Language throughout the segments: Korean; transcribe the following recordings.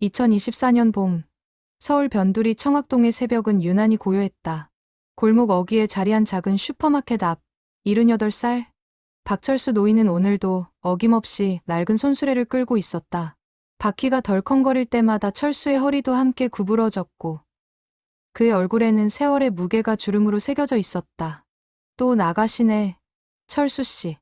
2024년 봄, 서울 변두리 청학동의 새벽은 유난히 고요했다. 골목 어귀에 자리한 작은 슈퍼마켓 앞, 78살 박철수 노인은 오늘도 어김없이 낡은 손수레를 끌고 있었다. 바퀴가 덜컹거릴 때마다 철수의 허리도 함께 구부러졌고 그의 얼굴에는 세월의 무게가 주름으로 새겨져 있었다. 또 나가시네, 철수 씨.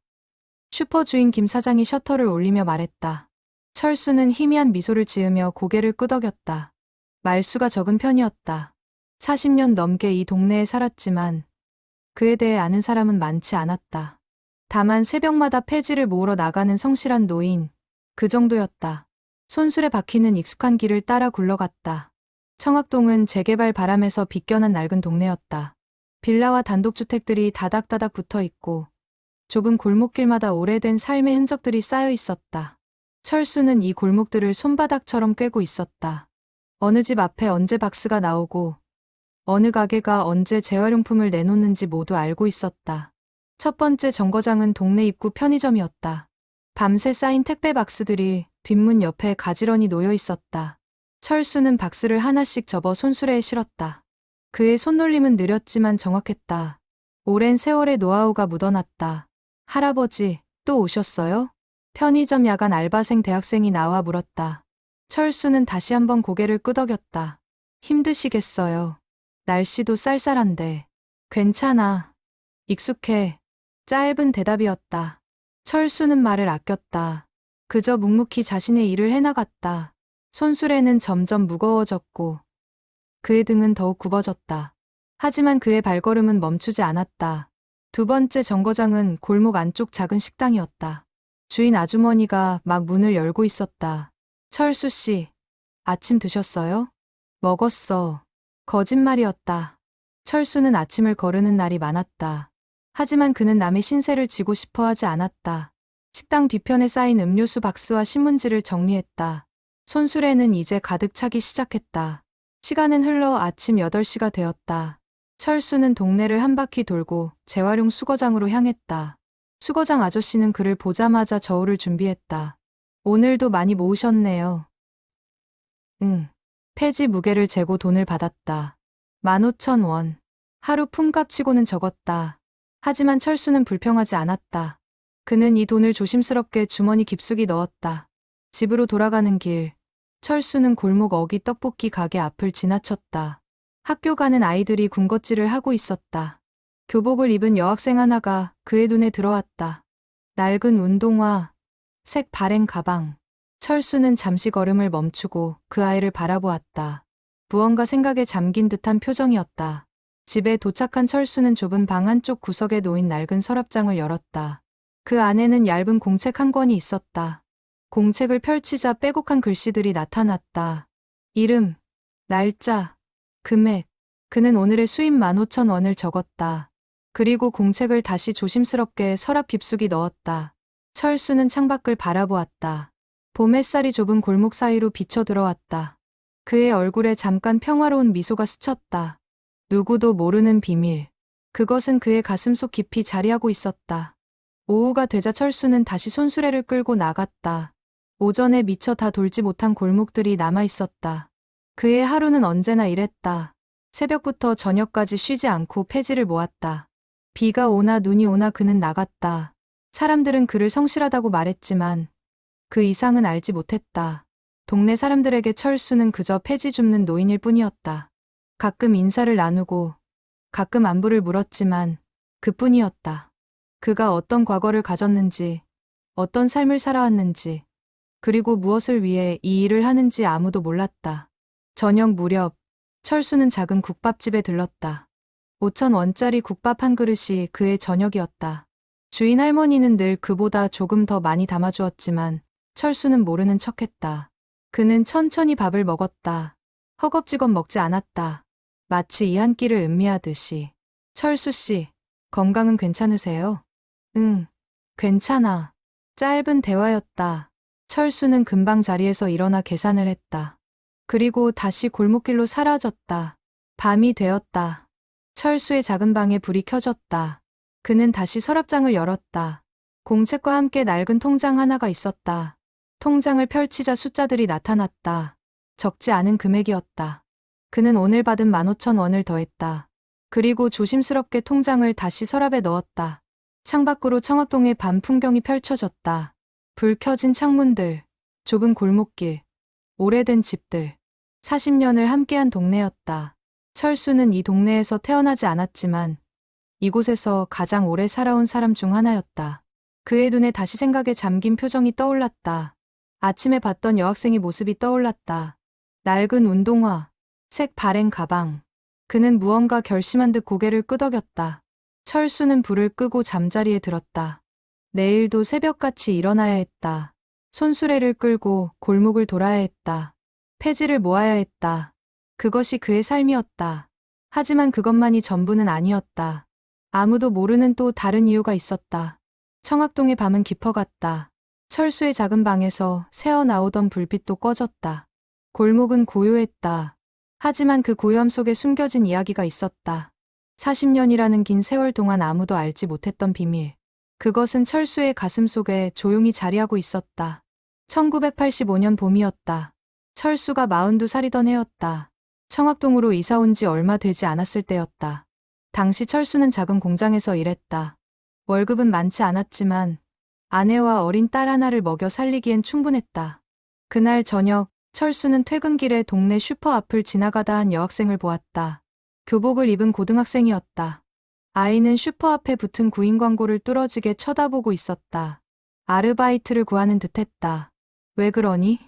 슈퍼 주인 김 사장이 셔터를 올리며 말했다. 철수는 희미한 미소를 지으며 고개를 끄덕였다. 말수가 적은 편이었다. 40년 넘게 이 동네에 살았지만 그에 대해 아는 사람은 많지 않았다. 다만 새벽마다 폐지를 모으러 나가는 성실한 노인, 그 정도였다. 손수레 바퀴는 익숙한 길을 따라 굴러갔다. 청학동은 재개발 바람에서 비껴난 낡은 동네였다. 빌라와 단독주택들이 다닥다닥 붙어 있고 좁은 골목길마다 오래된 삶의 흔적들이 쌓여 있었다. 철수는 이 골목들을 손바닥처럼 꿰고 있었다. 어느 집 앞에 언제 박스가 나오고 어느 가게가 언제 재활용품을 내놓는지 모두 알고 있었다. 첫 번째 정거장은 동네 입구 편의점이었다. 밤새 쌓인 택배 박스들이 뒷문 옆에 가지런히 놓여 있었다. 철수는 박스를 하나씩 접어 손수레에 실었다. 그의 손놀림은 느렸지만 정확했다. 오랜 세월의 노하우가 묻어났다. 할아버지, 또 오셨어요? 편의점 야간 알바생 대학생이 나와 물었다. 철수는 다시 한번 고개를 끄덕였다. 힘드시겠어요. 날씨도 쌀쌀한데. 괜찮아. 익숙해. 짧은 대답이었다. 철수는 말을 아꼈다. 그저 묵묵히 자신의 일을 해나갔다. 손수레는 점점 무거워졌고 그의 등은 더욱 굽어졌다. 하지만 그의 발걸음은 멈추지 않았다. 두 번째 정거장은 골목 안쪽 작은 식당이었다. 주인 아주머니가 막 문을 열고 있었다. 철수 씨, 아침 드셨어요? 먹었어. 거짓말이었다. 철수는 아침을 거르는 날이 많았다. 하지만 그는 남의 신세를 지고 싶어 하지 않았다. 식당 뒤편에 쌓인 음료수 박스와 신문지를 정리했다. 손수레는 이제 가득 차기 시작했다. 시간은 흘러 아침 8시가 되었다. 철수는 동네를 한 바퀴 돌고 재활용 수거장으로 향했다. 수거장 아저씨는 그를 보자마자 저울을 준비했다. 오늘도 많이 모으셨네요. 응. 폐지 무게를 재고 돈을 받았다. 15,000원. 하루 품값치고는 적었다. 하지만 철수는 불평하지 않았다. 그는 이 돈을 조심스럽게 주머니 깊숙이 넣었다. 집으로 돌아가는 길, 철수는 골목 어귀 떡볶이 가게 앞을 지나쳤다. 학교 가는 아이들이 군것질을 하고 있었다. 교복을 입은 여학생 하나가 그의 눈에 들어왔다. 낡은 운동화, 색 발행 가방. 철수는 잠시 걸음을 멈추고 그 아이를 바라보았다. 무언가 생각에 잠긴 듯한 표정이었다. 집에 도착한 철수는 좁은 방 한쪽 구석에 놓인 낡은 서랍장을 열었다. 그 안에는 얇은 공책 한 권이 있었다. 공책을 펼치자 빼곡한 글씨들이 나타났다. 이름, 날짜, 금액. 그는 오늘의 수입 15,000원을 적었다. 그리고 공책을 다시 조심스럽게 서랍 깊숙이 넣었다. 철수는 창밖을 바라보았다. 봄 햇살이 좁은 골목 사이로 비쳐 들어왔다. 그의 얼굴에 잠깐 평화로운 미소가 스쳤다. 누구도 모르는 비밀. 그것은 그의 가슴속 깊이 자리하고 있었다. 오후가 되자 철수는 다시 손수레를 끌고 나갔다. 오전에 미처 다 돌지 못한 골목들이 남아 있었다. 그의 하루는 언제나 이랬다. 새벽부터 저녁까지 쉬지 않고 폐지를 모았다. 비가 오나 눈이 오나 그는 나갔다. 사람들은 그를 성실하다고 말했지만 그 이상은 알지 못했다. 동네 사람들에게 철수는 그저 폐지 줍는 노인일 뿐이었다. 가끔 인사를 나누고 가끔 안부를 물었지만 그뿐이었다. 그가 어떤 과거를 가졌는지, 어떤 삶을 살아왔는지, 그리고 무엇을 위해 이 일을 하는지 아무도 몰랐다. 저녁 무렵, 철수는 작은 국밥집에 들렀다. 5,000원짜리 국밥 한 그릇이 그의 저녁이었다. 주인 할머니는 늘 그보다 조금 더 많이 담아주었지만 철수는 모르는 척했다. 그는 천천히 밥을 먹었다. 허겁지겁 먹지 않았다. 마치 이 한 끼를 음미하듯이. 철수 씨, 건강은 괜찮으세요? 응, 괜찮아. 짧은 대화였다. 철수는 금방 자리에서 일어나 계산을 했다. 그리고 다시 골목길로 사라졌다. 밤이 되었다. 철수의 작은 방에 불이 켜졌다. 그는 다시 서랍장을 열었다. 공책과 함께 낡은 통장 하나가 있었다. 통장을 펼치자 숫자들이 나타났다. 적지 않은 금액이었다. 그는 오늘 받은 15,000원을 더했다. 그리고 조심스럽게 통장을 다시 서랍에 넣었다. 창밖으로 청학동의 밤 풍경이 펼쳐졌다. 불 켜진 창문들, 좁은 골목길, 오래된 집들. 40년을 함께한 동네였다. 철수는 이 동네에서 태어나지 않았지만 이곳에서 가장 오래 살아온 사람 중 하나였다. 그의 눈에 다시 생각에 잠긴 표정이 떠올랐다. 아침에 봤던 여학생의 모습이 떠올랐다. 낡은 운동화, 색 바랭 가방. 그는 무언가 결심한 듯 고개를 끄덕였다. 철수는 불을 끄고 잠자리에 들었다. 내일도 새벽같이 일어나야 했다. 손수레를 끌고 골목을 돌아야 했다. 폐지를 모아야 했다. 그것이 그의 삶이었다. 하지만 그것만이 전부는 아니었다. 아무도 모르는 또 다른 이유가 있었다. 청학동의 밤은 깊어갔다. 철수의 작은 방에서 새어나오던 불빛도 꺼졌다. 골목은 고요했다. 하지만 그 고요함 속에 숨겨진 이야기가 있었다. 40년이라는 긴 세월 동안 아무도 알지 못했던 비밀. 그것은 철수의 가슴 속에 조용히 자리하고 있었다. 1985년 봄이었다. 철수가 42살이던 해였다. 청학동으로 이사 온 지 얼마 되지 않았을 때였다. 당시 철수는 작은 공장에서 일했다. 월급은 많지 않았지만 아내와 어린 딸 하나를 먹여 살리기엔 충분했다. 그날 저녁, 철수는 퇴근길에 동네 슈퍼 앞을 지나가다 한 여학생을 보았다. 교복을 입은 고등학생이었다. 아이는 슈퍼 앞에 붙은 구인 광고를 뚫어지게 쳐다보고 있었다. 아르바이트를 구하는 듯했다. 왜 그러니?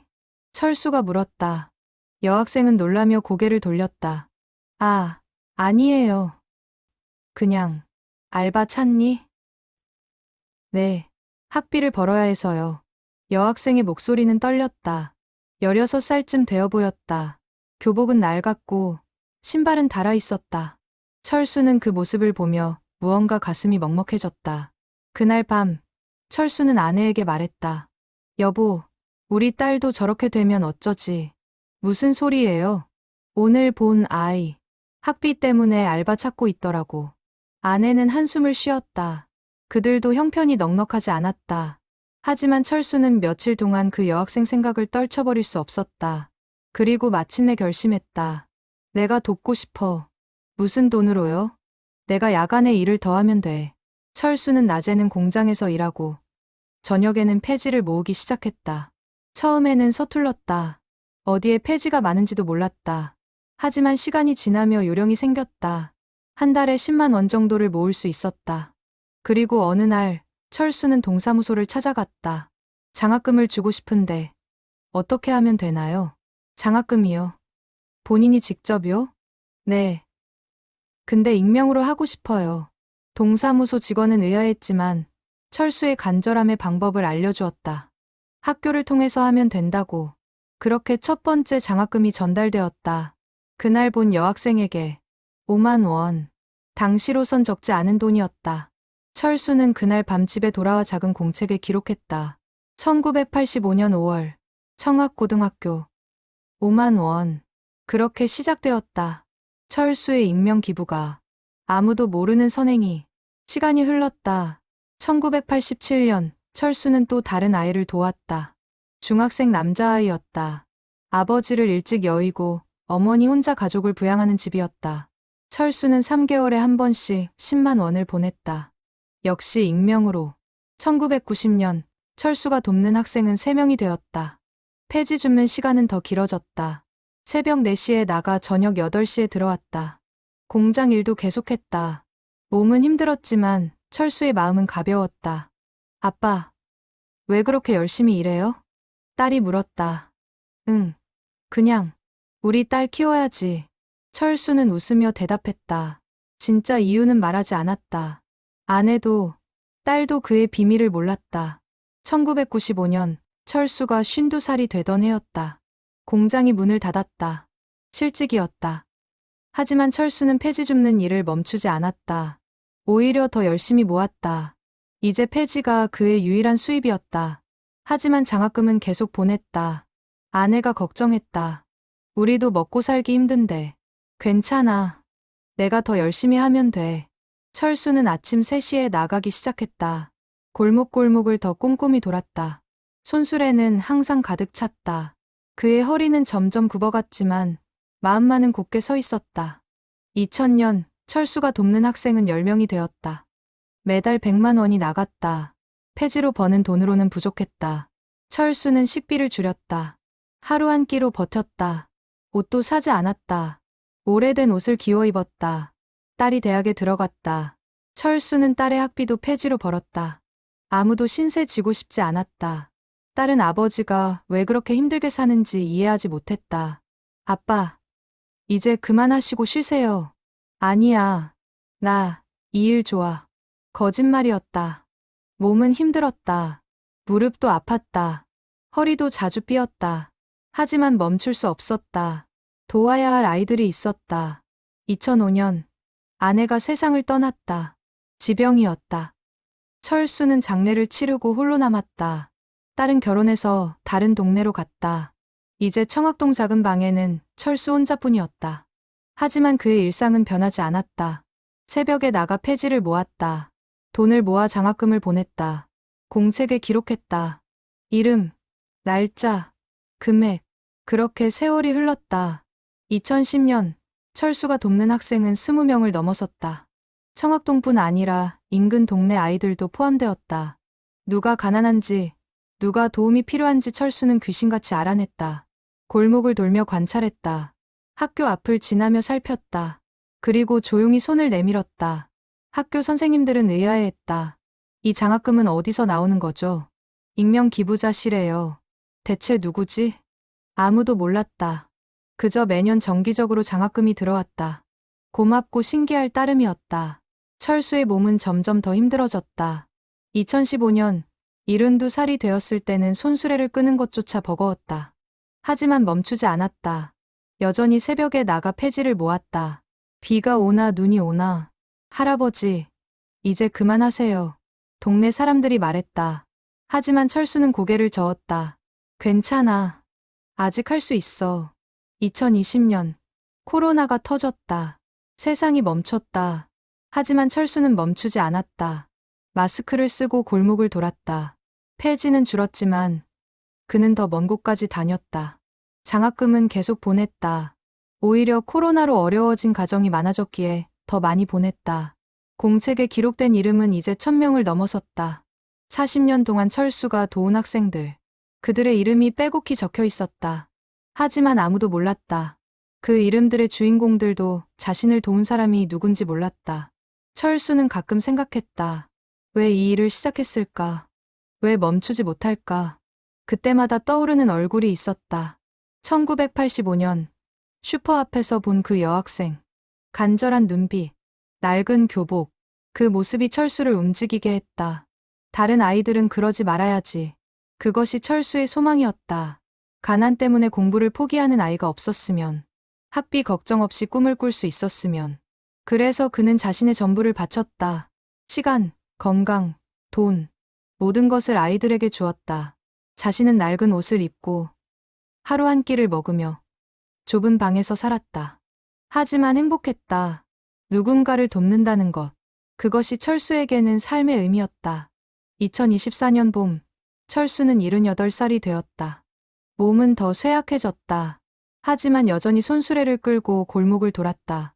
철수가 물었다. 여학생은 놀라며 고개를 돌렸다. 아, 아니에요. 그냥, 알바 찾니? 네, 학비를 벌어야 해서요. 여학생의 목소리는 떨렸다. 16살쯤 되어 보였다. 교복은 낡았고 신발은 닳아 있었다. 철수는 그 모습을 보며 무언가 가슴이 먹먹해졌다. 그날 밤, 철수는 아내에게 말했다. 여보, 우리 딸도 저렇게 되면 어쩌지? 무슨 소리예요? 오늘 본 아이, 학비 때문에 알바 찾고 있더라고. 아내는 한숨을 쉬었다. 그들도 형편이 넉넉하지 않았다. 하지만 철수는 며칠 동안 그 여학생 생각을 떨쳐버릴 수 없었다. 그리고 마침내 결심했다. 내가 돕고 싶어. 무슨 돈으로요? 내가 야간에 일을 더 하면 돼. 철수는 낮에는 공장에서 일하고 저녁에는 폐지를 모으기 시작했다. 처음에는 서툴렀다. 어디에 폐지가 많은지도 몰랐다. 하지만 시간이 지나며 요령이 생겼다. 한 달에 10만 원 정도를 모을 수 있었다. 그리고 어느 날 철수는 동사무소를 찾아갔다. 장학금을 주고 싶은데 어떻게 하면 되나요? 장학금이요. 본인이 직접요? 네. 근데 익명으로 하고 싶어요. 동사무소 직원은 의아했지만 철수의 간절함의 방법을 알려주었다. 학교를 통해서 하면 된다고. 그렇게 첫 번째 장학금이 전달되었다. 그날 본 여학생에게 5만 원. 당시로선 적지 않은 돈이었다. 철수는 그날 밤 집에 돌아와 작은 공책에 기록했다. 1985년 5월 청학고등학교 5만 원. 그렇게 시작되었다. 철수의 익명 기부가. 아무도 모르는 선행이. 시간이 흘렀다. 1987년 철수는 또 다른 아이를 도왔다. 중학생 남자아이였다. 아버지를 일찍 여의고 어머니 혼자 가족을 부양하는 집이었다. 철수는 3개월에 한 번씩 10만 원을 보냈다. 역시 익명으로. 1990년 철수가 돕는 학생은 3명이 되었다. 폐지 줍는 시간은 더 길어졌다. 새벽 4시에 나가 저녁 8시에 들어왔다. 공장 일도 계속했다. 몸은 힘들었지만 철수의 마음은 가벼웠다. 아빠, 왜 그렇게 열심히 일해요? 딸이 물었다. 응, 그냥 우리 딸 키워야지. 철수는 웃으며 대답했다. 진짜 이유는 말하지 않았다. 아내도 딸도 그의 비밀을 몰랐다. 1995년 철수가 52살이 되던 해였다. 공장이 문을 닫았다. 실직이었다. 하지만 철수는 폐지 줍는 일을 멈추지 않았다. 오히려 더 열심히 모았다. 이제 폐지가 그의 유일한 수입이었다. 하지만 장학금은 계속 보냈다. 아내가 걱정했다. 우리도 먹고 살기 힘든데. 괜찮아. 내가 더 열심히 하면 돼. 철수는 아침 3시에 나가기 시작했다. 골목골목을 더 꼼꼼히 돌았다. 손수레는 항상 가득 찼다. 그의 허리는 점점 굽어갔지만 마음만은 곧게 서 있었다. 2000년 철수가 돕는 학생은 10명이 되었다. 매달 100만 원이 나갔다. 폐지로 버는 돈으로는 부족했다. 철수는 식비를 줄였다. 하루 한 끼로 버텼다. 옷도 사지 않았다. 오래된 옷을 기워 입었다. 딸이 대학에 들어갔다. 철수는 딸의 학비도 폐지로 벌었다. 아무도 신세 지고 싶지 않았다. 딸은 아버지가 왜 그렇게 힘들게 사는지 이해하지 못했다. 아빠, 이제 그만하시고 쉬세요. 아니야. 나 이 일 좋아. 거짓말이었다. 몸은 힘들었다. 무릎도 아팠다. 허리도 자주 삐었다. 하지만 멈출 수 없었다. 도와야 할 아이들이 있었다. 2005년 아내가 세상을 떠났다. 지병이었다. 철수는 장례를 치르고 홀로 남았다. 딸은 결혼해서 다른 동네로 갔다. 이제 청학동 작은 방에는 철수 혼자뿐이었다. 하지만 그의 일상은 변하지 않았다. 새벽에 나가 폐지를 모았다. 돈을 모아 장학금을 보냈다. 공책에 기록했다. 이름, 날짜, 금액. 그렇게 세월이 흘렀다. 2010년 철수가 돕는 학생은 20명을 넘어섰다. 청학동뿐 아니라 인근 동네 아이들도 포함되었다. 누가 가난한지, 누가 도움이 필요한지 철수는 귀신같이 알아냈다. 골목을 돌며 관찰했다. 학교 앞을 지나며 살폈다. 그리고 조용히 손을 내밀었다. 학교 선생님들은 의아해했다. 이 장학금은 어디서 나오는 거죠? 익명 기부자시래요. 대체 누구지? 아무도 몰랐다. 그저 매년 정기적으로 장학금이 들어왔다. 고맙고 신기할 따름이었다. 철수의 몸은 점점 더 힘들어졌다. 2015년 72살이 되었을 때는 손수레를 끄는 것조차 버거웠다. 하지만 멈추지 않았다. 여전히 새벽에 나가 폐지를 모았다. 비가 오나 눈이 오나. 할아버지, 이제 그만하세요. 동네 사람들이 말했다. 하지만 철수는 고개를 저었다. 괜찮아. 아직 할 수 있어. 2020년 코로나가 터졌다. 세상이 멈췄다. 하지만 철수는 멈추지 않았다. 마스크를 쓰고 골목을 돌았다. 폐지는 줄었지만 그는 더 먼 곳까지 다녔다. 장학금은 계속 보냈다. 오히려 코로나로 어려워진 가정이 많아졌기에 더 많이 보냈다. 공책에 기록된 이름은 이제 1000명을 넘어섰다. 40년 동안 철수가 도운 학생들. 그들의 이름이 빼곡히 적혀 있었다. 하지만 아무도 몰랐다. 그 이름들의 주인공들도 자신을 도운 사람이 누군지 몰랐다. 철수는 가끔 생각했다. 왜 이 일을 시작했을까? 왜 멈추지 못할까? 그때마다 떠오르는 얼굴이 있었다. 1985년 슈퍼 앞에서 본 그 여학생. 간절한 눈빛, 낡은 교복. 그 모습이 철수를 움직이게 했다. 다른 아이들은 그러지 말아야지. 그것이 철수의 소망이었다. 가난 때문에 공부를 포기하는 아이가 없었으면, 학비 걱정 없이 꿈을 꿀 수 있었으면. 그래서 그는 자신의 전부를 바쳤다. 시간, 건강, 돈, 모든 것을 아이들에게 주었다. 자신은 낡은 옷을 입고 하루 한 끼를 먹으며 좁은 방에서 살았다. 하지만 행복했다. 누군가를 돕는다는 것. 그것이 철수에게는 삶의 의미였다. 2024년 봄, 철수는 78살이 되었다. 몸은 더 쇠약해졌다. 하지만 여전히 손수레를 끌고 골목을 돌았다.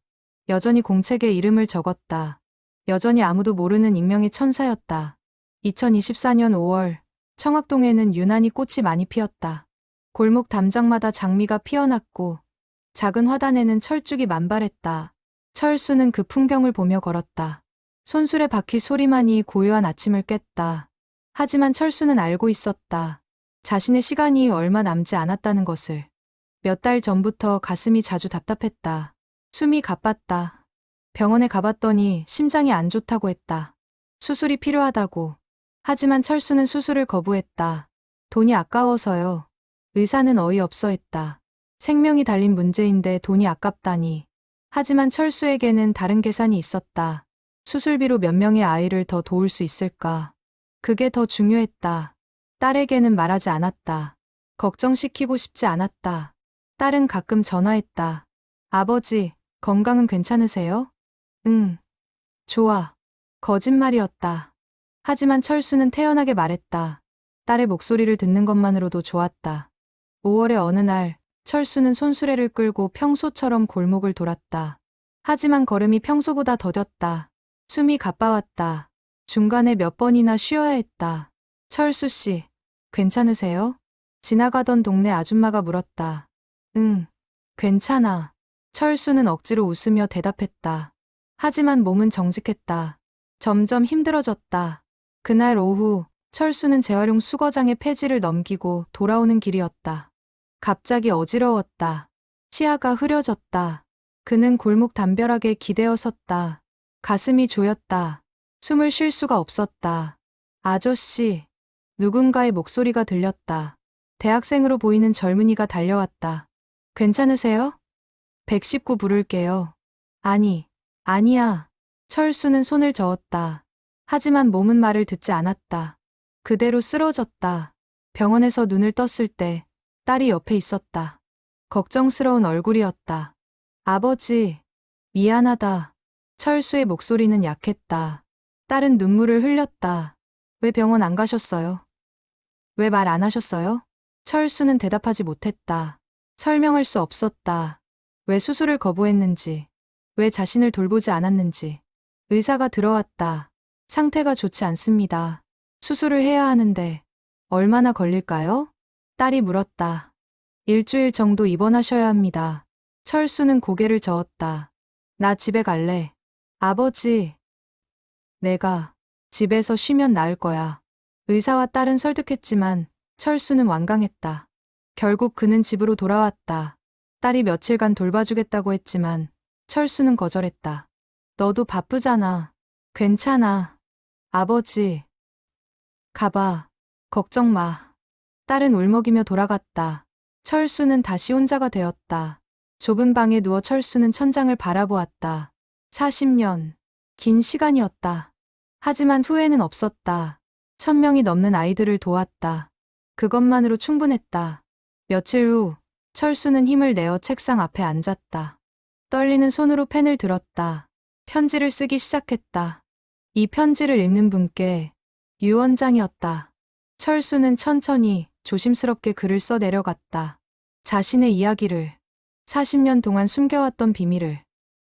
여전히 공책에 이름을 적었다. 여전히 아무도 모르는 익명의 천사였다. 2024년 5월, 청학동에는 유난히 꽃이 많이 피었다. 골목 담장마다 장미가 피어났고 작은 화단에는 철쭉이 만발했다. 철수는 그 풍경을 보며 걸었다. 손수레 바퀴 소리만이 고요한 아침을 깼다. 하지만 철수는 알고 있었다. 자신의 시간이 얼마 남지 않았다는 것을. 몇 달 전부터 가슴이 자주 답답했다. 숨이 가빴다. 병원에 가봤더니 심장이 안 좋다고 했다. 수술이 필요하다고. 하지만 철수는 수술을 거부했다. 돈이 아까워서요. 의사는 어이없어 했다. 생명이 달린 문제인데 돈이 아깝다니. 하지만 철수에게는 다른 계산이 있었다. 수술비로 몇 명의 아이를 더 도울 수 있을까? 그게 더 중요했다. 딸에게는 말하지 않았다. 걱정시키고 싶지 않았다. 딸은 가끔 전화했다. 아버지, 건강은 괜찮으세요? 응. 좋아. 거짓말이었다. 하지만 철수는 태연하게 말했다. 딸의 목소리를 듣는 것만으로도 좋았다. 5월의 어느 날 철수는 손수레를 끌고 평소처럼 골목을 돌았다. 하지만 걸음이 평소보다 더뎠다. 숨이 가빠왔다. 중간에 몇 번이나 쉬어야 했다. 철수 씨, 괜찮으세요? 지나가던 동네 아줌마가 물었다. 응, 괜찮아. 철수는 억지로 웃으며 대답했다. 하지만 몸은 정직했다. 점점 힘들어졌다. 그날 오후 철수는 재활용 수거장에 폐지를 넘기고 돌아오는 길이었다. 갑자기 어지러웠다. 시야가 흐려졌다. 그는 골목 담벼락에 기대어 섰다. 가슴이 조였다. 숨을 쉴 수가 없었다. 아저씨, 누군가의 목소리가 들렸다. 대학생으로 보이는 젊은이가 달려왔다. 괜찮으세요? 119 부를게요. 아니, 아니야. 철수는 손을 저었다. 하지만 몸은 말을 듣지 않았다. 그대로 쓰러졌다. 병원에서 눈을 떴을 때 딸이 옆에 있었다. 걱정스러운 얼굴이었다. 아버지, 미안하다. 철수의 목소리는 약했다. 딸은 눈물을 흘렸다. 왜 병원 안 가셨어요? 왜 말 안 하셨어요? 철수는 대답하지 못했다. 설명할 수 없었다. 왜 수술을 거부했는지, 왜 자신을 돌보지 않았는지. 의사가 들어왔다. 상태가 좋지 않습니다. 수술을 해야 하는데 얼마나 걸릴까요? 딸이 물었다. 일주일 정도 입원하셔야 합니다. 철수는 고개를 저었다. 나 집에 갈래. 아버지, 내가 집에서 쉬면 나을 거야. 의사와 딸은 설득했지만 철수는 완강했다. 결국 그는 집으로 돌아왔다. 딸이 며칠간 돌봐주겠다고 했지만 철수는 거절했다. 너도 바쁘잖아. 괜찮아. 아버지. 가봐. 걱정 마. 딸은 울먹이며 돌아갔다. 철수는 다시 혼자가 되었다. 좁은 방에 누워 철수는 천장을 바라보았다. 40년. 긴 시간이었다. 하지만 후회는 없었다. 1000명이 넘는 아이들을 도왔다. 그것만으로 충분했다. 며칠 후 철수는 힘을 내어 책상 앞에 앉았다. 떨리는 손으로 펜을 들었다. 편지를 쓰기 시작했다. 이 편지를 읽는 분께 유원장이었다. 철수는 천천히 조심스럽게 글을 써 내려갔다. 자신의 이야기를, 40년 동안 숨겨왔던 비밀을.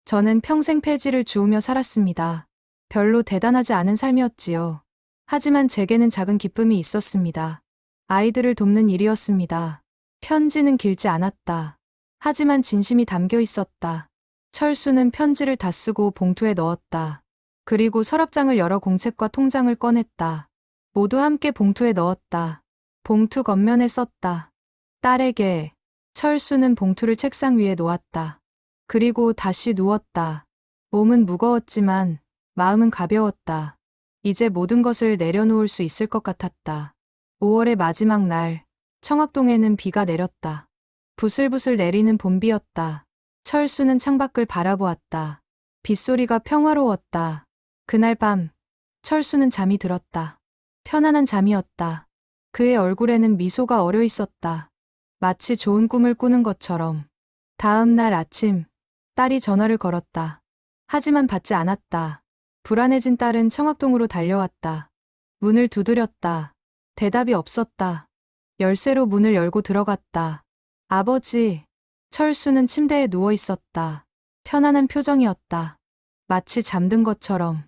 저는 평생 폐지를 주우며 살았습니다. 별로 대단하지 않은 삶이었지요. 하지만 제게는 작은 기쁨이 있었습니다. 아이들을 돕는 일이었습니다. 편지는 길지 않았다. 하지만 진심이 담겨 있었다. 철수는 편지를 다 쓰고 봉투에 넣었다. 그리고 서랍장을 열어 공책과 통장을 꺼냈다. 모두 함께 봉투에 넣었다. 봉투 겉면에 썼다. 딸에게. 철수는 봉투를 책상 위에 놓았다. 그리고 다시 누웠다. 몸은 무거웠지만 마음은 가벼웠다. 이제 모든 것을 내려놓을 수 있을 것 같았다. 5월의 마지막 날, 청학동에는 비가 내렸다. 부슬부슬 내리는 봄비였다. 철수는 창밖을 바라보았다. 빗소리가 평화로웠다. 그날 밤, 철수는 잠이 들었다. 편안한 잠이었다. 그의 얼굴에는 미소가 어려 있었다. 마치 좋은 꿈을 꾸는 것처럼. 다음 날 아침, 딸이 전화를 걸었다. 하지만 받지 않았다. 불안해진 딸은 청학동으로 달려왔다. 문을 두드렸다. 대답이 없었다. 열쇠로 문을 열고 들어갔다. 아버지. 철수는 침대에 누워 있었다. 편안한 표정이었다. 마치 잠든 것처럼.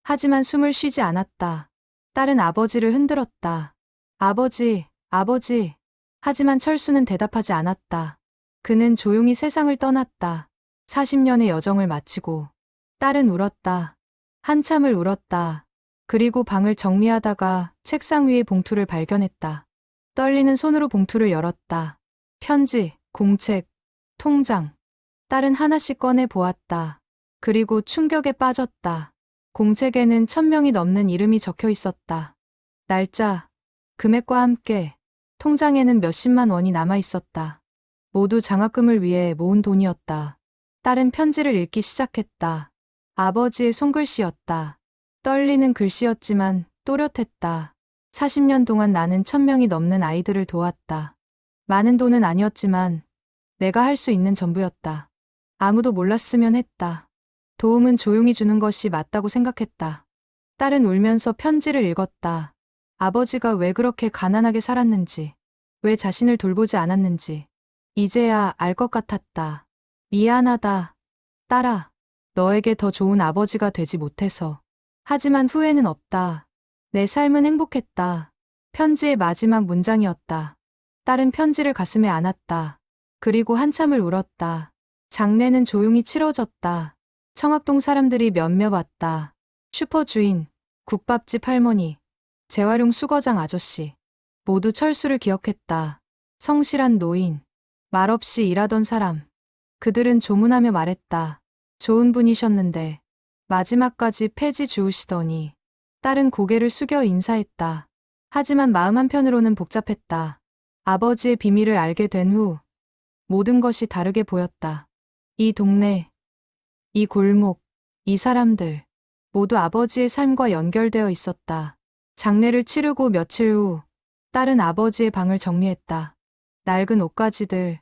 하지만 숨을 쉬지 않았다. 딸은 아버지를 흔들었다. 아버지, 아버지. 하지만 철수는 대답하지 않았다. 그는 조용히 세상을 떠났다. 40년의 여정을 마치고. 딸은 울었다. 한참을 울었다. 그리고 방을 정리하다가 책상 위에 봉투를 발견했다. 떨리는 손으로 봉투를 열었다. 편지, 공책, 통장. 딸은 하나씩 꺼내 보았다. 그리고 충격에 빠졌다. 공책에는 1000명이 넘는 이름이 적혀 있었다. 날짜, 금액과 함께. 통장에는 몇십만 원이 남아 있었다. 모두 장학금을 위해 모은 돈이었다. 딸은 편지를 읽기 시작했다. 아버지의 손글씨였다. 떨리는 글씨였지만 또렷했다. 40년 동안 나는 1000명이 넘는 아이들을 도왔다. 많은 돈은 아니었지만 내가 할 수 있는 전부였다. 아무도 몰랐으면 했다. 도움은 조용히 주는 것이 맞다고 생각했다. 딸은 울면서 편지를 읽었다. 아버지가 왜 그렇게 가난하게 살았는지, 왜 자신을 돌보지 않았는지 이제야 알 것 같았다. 미안하다. 딸아. 너에게 더 좋은 아버지가 되지 못해서. 하지만 후회는 없다. 내 삶은 행복했다. 편지의 마지막 문장이었다. 딸은 편지를 가슴에 안았다. 그리고 한참을 울었다. 장례는 조용히 치러졌다. 청학동 사람들이 몇몇 왔다. 슈퍼 주인, 국밥집 할머니, 재활용 수거장 아저씨. 모두 철수를 기억했다. 성실한 노인, 말없이 일하던 사람. 그들은 조문하며 말했다. 좋은 분이셨는데 마지막까지 폐지 주우시더니. 딸은 고개를 숙여 인사했다. 하지만 마음 한편으로는 복잡했다. 아버지의 비밀을 알게 된 후 모든 것이 다르게 보였다. 이 동네, 이 골목, 이 사람들 모두 아버지의 삶과 연결되어 있었다. 장례를 치르고 며칠 후 딸은 아버지의 방을 정리했다. 낡은 옷가지들,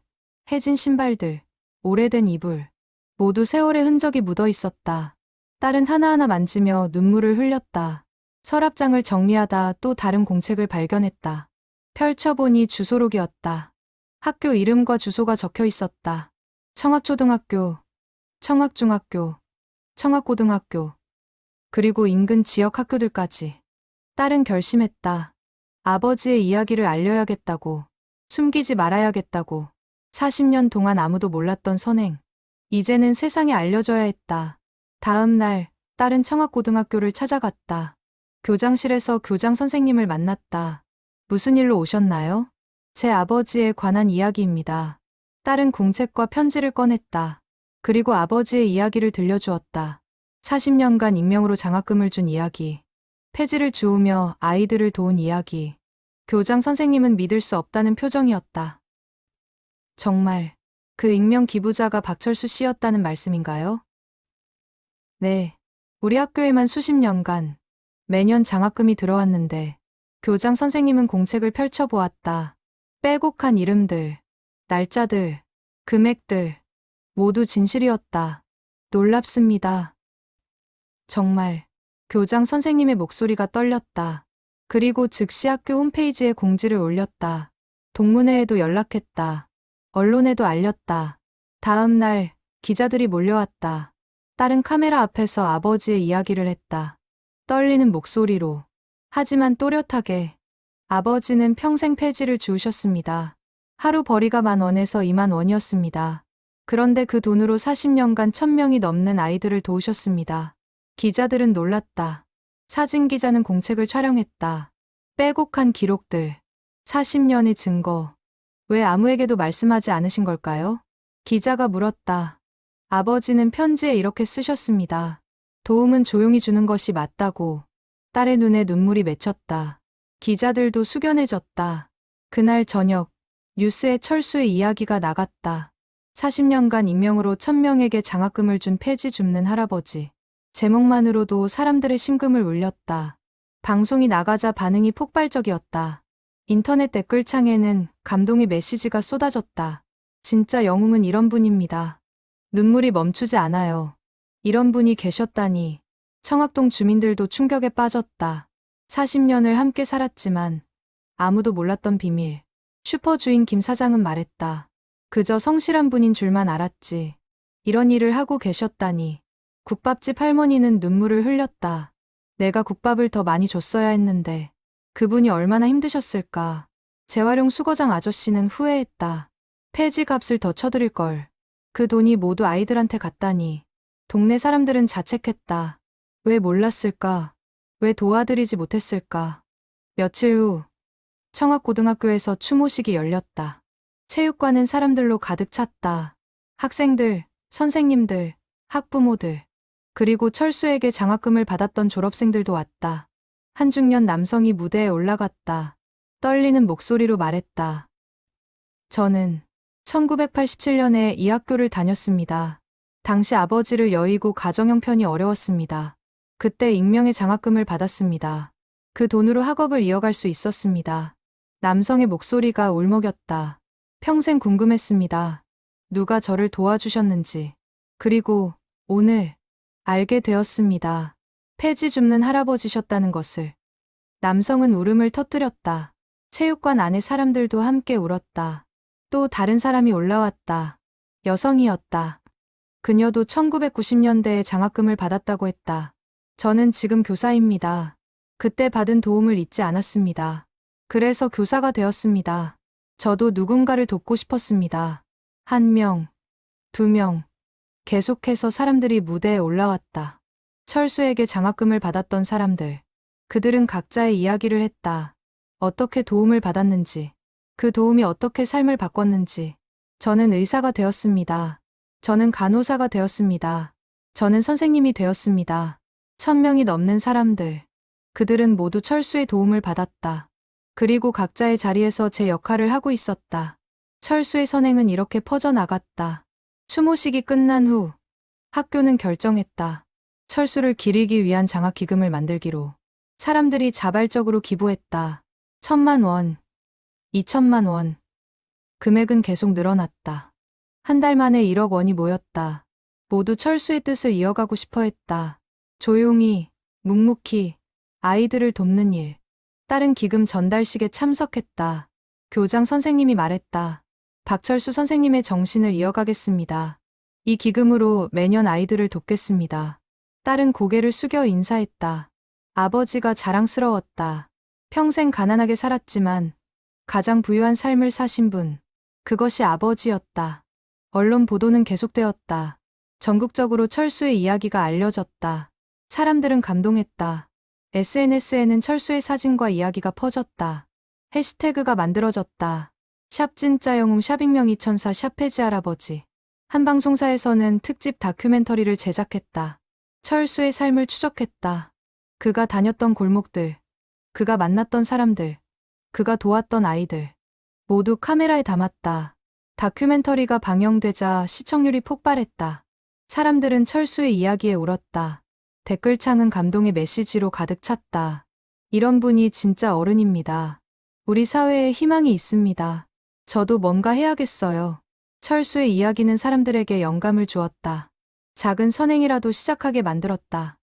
해진 신발들, 오래된 이불 모두 세월의 흔적이 묻어 있었다. 딸은 하나하나 만지며 눈물을 흘렸다. 서랍장을 정리하다 또 다른 공책을 발견했다. 펼쳐보니 주소록이었다. 학교 이름과 주소가 적혀 있었다. 청학초등학교, 청학중학교, 청학고등학교, 그리고 인근 지역 학교들까지. 딸은 결심했다. 아버지의 이야기를 알려야겠다고, 숨기지 말아야겠다고. 40년 동안 아무도 몰랐던 선행. 이제는 세상에 알려줘야 했다. 다음 날, 딸은 청학고등학교를 찾아갔다. 교장실에서 교장 선생님을 만났다. 무슨 일로 오셨나요? 제 아버지에 관한 이야기입니다. 딸은 공책과 편지를 꺼냈다. 그리고 아버지의 이야기를 들려주었다. 40년간 익명으로 장학금을 준 이야기. 폐지를 주우며 아이들을 도운 이야기. 교장 선생님은 믿을 수 없다는 표정이었다. 정말 그 익명 기부자가 박철수 씨였다는 말씀인가요? 네. 우리 학교에만 수십 년간 매년 장학금이 들어왔는데 교장 선생님은 공책을 펼쳐보았다. 빼곡한 이름들, 날짜들, 금액들 모두 진실이었다. 놀랍습니다. 정말 교장 선생님의 목소리가 떨렸다. 그리고 즉시 학교 홈페이지에 공지를 올렸다. 동문회에도 연락했다. 언론에도 알렸다. 다음 날 기자들이 몰려왔다. 딸은 카메라 앞에서 아버지의 이야기를 했다. 떨리는 목소리로. 하지만 또렷하게. 아버지는 평생 폐지를 주우셨습니다. 하루 벌이가 10,000원에서 20,000원이었습니다. 그런데 그 돈으로 40년간 1,000명이 넘는 아이들을 도우셨습니다. 기자들은 놀랐다. 사진 기자는 공책을 촬영했다. 빼곡한 기록들. 40년의 증거. 왜 아무에게도 말씀하지 않으신 걸까요? 기자가 물었다. 아버지는 편지에 이렇게 쓰셨습니다. 도움은 조용히 주는 것이 맞다고. 딸의 눈에 눈물이 맺혔다. 기자들도 숙연해졌다. 그날 저녁, 뉴스에 철수의 이야기가 나갔다. 40년간 익명으로 1,000명에게 장학금을 준 폐지 줍는 할아버지. 제목만으로도 사람들의 심금을 울렸다. 방송이 나가자 반응이 폭발적이었다. 인터넷 댓글창에는 감동의 메시지가 쏟아졌다. 진짜 영웅은 이런 분입니다. 눈물이 멈추지 않아요. 이런 분이 계셨다니. 청학동 주민들도 충격에 빠졌다. 40년을 함께 살았지만 아무도 몰랐던 비밀. 슈퍼 주인 김 사장은 말했다. 그저 성실한 분인 줄만 알았지. 이런 일을 하고 계셨다니. 국밥집 할머니는 눈물을 흘렸다. 내가 국밥을 더 많이 줬어야 했는데 그분이 얼마나 힘드셨을까. 재활용 수거장 아저씨는 후회했다. 폐지 값을 더 쳐드릴 걸. 그 돈이 모두 아이들한테 갔다니. 동네 사람들은 자책했다. 왜 몰랐을까? 왜 도와드리지 못했을까? 며칠 후 청학고등학교에서 추모식이 열렸다. 체육관은 사람들로 가득 찼다. 학생들, 선생님들, 학부모들, 그리고 철수에게 장학금을 받았던 졸업생들도 왔다. 한 중년 남성이 무대에 올라갔다. 떨리는 목소리로 말했다. 저는 1987년에 이 학교를 다녔습니다. 당시 아버지를 여의고 가정 형편이 어려웠습니다. 그때 익명의 장학금을 받았습니다. 그 돈으로 학업을 이어갈 수 있었습니다. 남성의 목소리가 울먹였다. 평생 궁금했습니다. 누가 저를 도와주셨는지. 그리고 오늘 알게 되었습니다. 폐지 줍는 할아버지셨다는 것을. 남성은 울음을 터뜨렸다. 체육관 안의 사람들도 함께 울었다. 또 다른 사람이 올라왔다. 여성이었다. 그녀도 1990년대에 장학금을 받았다고 했다. 저는 지금 교사입니다. 그때 받은 도움을 잊지 않았습니다. 그래서 교사가 되었습니다. 저도 누군가를 돕고 싶었습니다. 1명, 2명. 계속해서 사람들이 무대에 올라왔다. 철수에게 장학금을 받았던 사람들. 그들은 각자의 이야기를 했다. 어떻게 도움을 받았는지, 그 도움이 어떻게 삶을 바꿨는지. 저는 의사가 되었습니다. 저는 간호사가 되었습니다. 저는 선생님이 되었습니다. 1000명이 넘는 사람들. 그들은 모두 철수의 도움을 받았다. 그리고 각자의 자리에서 제 역할을 하고 있었다. 철수의 선행은 이렇게 퍼져나갔다. 추모식이 끝난 후 학교는 결정했다. 철수를 기리기 위한 장학기금을 만들기로. 사람들이 자발적으로 기부했다. 1000만 원, 2천만 원. 금액은 계속 늘어났다. 한 달 만에 1억 원이 모였다. 모두 철수의 뜻을 이어가고 싶어 했다. 조용히, 묵묵히, 아이들을 돕는 일. 딸은 기금 전달식에 참석했다. 교장 선생님이 말했다. 박철수 선생님의 정신을 이어가겠습니다. 이 기금으로 매년 아이들을 돕겠습니다. 딸은 고개를 숙여 인사했다. 아버지가 자랑스러웠다. 평생 가난하게 살았지만 가장 부유한 삶을 사신 분. 그것이 아버지였다. 언론 보도는 계속되었다. 전국적으로 철수의 이야기가 알려졌다. 사람들은 감동했다. SNS에는 철수의 사진과 이야기가 퍼졌다. 해시태그가 만들어졌다. 샵 진짜영웅 샵 익명이천사 샵 폐지 할아버지. 한 방송사에서는 특집 다큐멘터리를 제작했다. 철수의 삶을 추적했다. 그가 다녔던 골목들, 그가 만났던 사람들, 그가 도왔던 아이들. 모두 카메라에 담았다. 다큐멘터리가 방영되자 시청률이 폭발했다. 사람들은 철수의 이야기에 울었다. 댓글창은 감동의 메시지로 가득 찼다. 이런 분이 진짜 어른입니다. 우리 사회에 희망이 있습니다. 저도 뭔가 해야겠어요. 철수의 이야기는 사람들에게 영감을 주었다. 작은 선행이라도 시작하게 만들었다.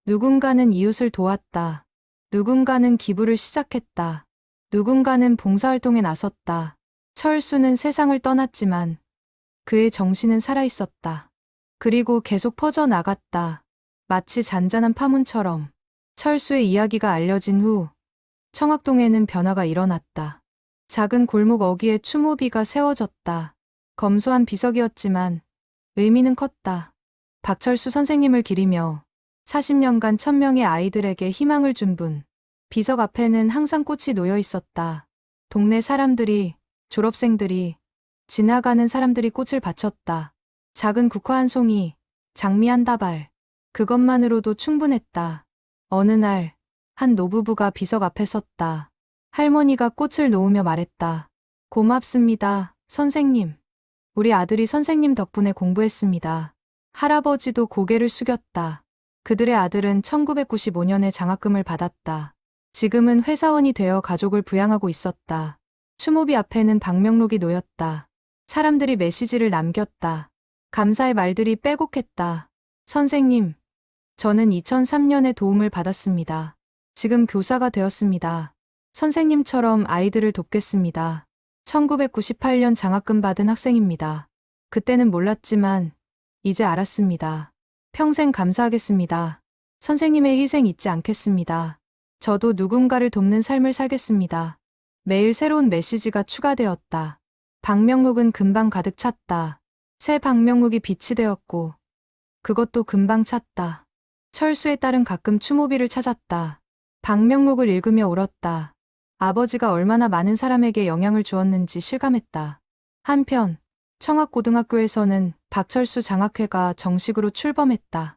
누군가는 이웃을 도왔다. 누군가는 기부를 시작했다. 누군가는 봉사활동에 나섰다. 철수는 세상을 떠났지만 그의 정신은 살아있었다. 그리고 계속 퍼져나갔다. 마치 잔잔한 파문처럼. 철수의 이야기가 알려진 후 청학동에는 변화가 일어났다. 작은 골목 어귀에 추모비가 세워졌다. 검소한 비석이었지만 의미는 컸다. 박철수 선생님을 기리며 40년간 1000명의 아이들에게 희망을 준 분. 비석 앞에는 항상 꽃이 놓여 있었다. 동네 사람들이, 졸업생들이, 지나가는 사람들이 꽃을 바쳤다. 작은 국화 한 송이, 장미 한 다발. 그것만으로도 충분했다. 어느 날, 한 노부부가 비석 앞에 섰다. 할머니가 꽃을 놓으며 말했다. 고맙습니다, 선생님. 우리 아들이 선생님 덕분에 공부했습니다. 할아버지도 고개를 숙였다. 그들의 아들은 1995년에 장학금을 받았다. 지금은 회사원이 되어 가족을 부양하고 있었다. 추모비 앞에는 방명록이 놓였다. 사람들이 메시지를 남겼다. 감사의 말들이 빼곡했다. 선생님, 저는 2003년에 도움을 받았습니다. 지금 교사가 되었습니다. 선생님처럼 아이들을 돕겠습니다. 1998년 장학금 받은 학생입니다. 그때는 몰랐지만 이제 알았습니다. 평생 감사하겠습니다. 선생님의 희생 잊지 않겠습니다. 저도 누군가를 돕는 삶을 살겠습니다. 매일 새로운 메시지가 추가되었다. 방명록은 금방 가득 찼다. 새 방명록이 빛이 되었고 그것도 금방 찼다. 철수의 딸은 가끔 추모비를 찾았다. 방명록을 읽으며 울었다. 아버지가 얼마나 많은 사람에게 영향을 주었는지 실감했다. 한편 청학고등학교에서는 박철수 장학회가 정식으로 출범했다.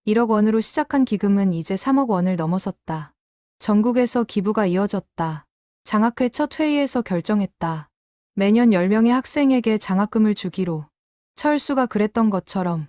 1억 원으로 시작한 기금은 이제 3억 원을 넘어섰다. 전국에서 기부가 이어졌다. 장학회 첫 회의에서 결정했다. 매년 10명의 학생에게 장학금을 주기로. 철수가 그랬던 것처럼.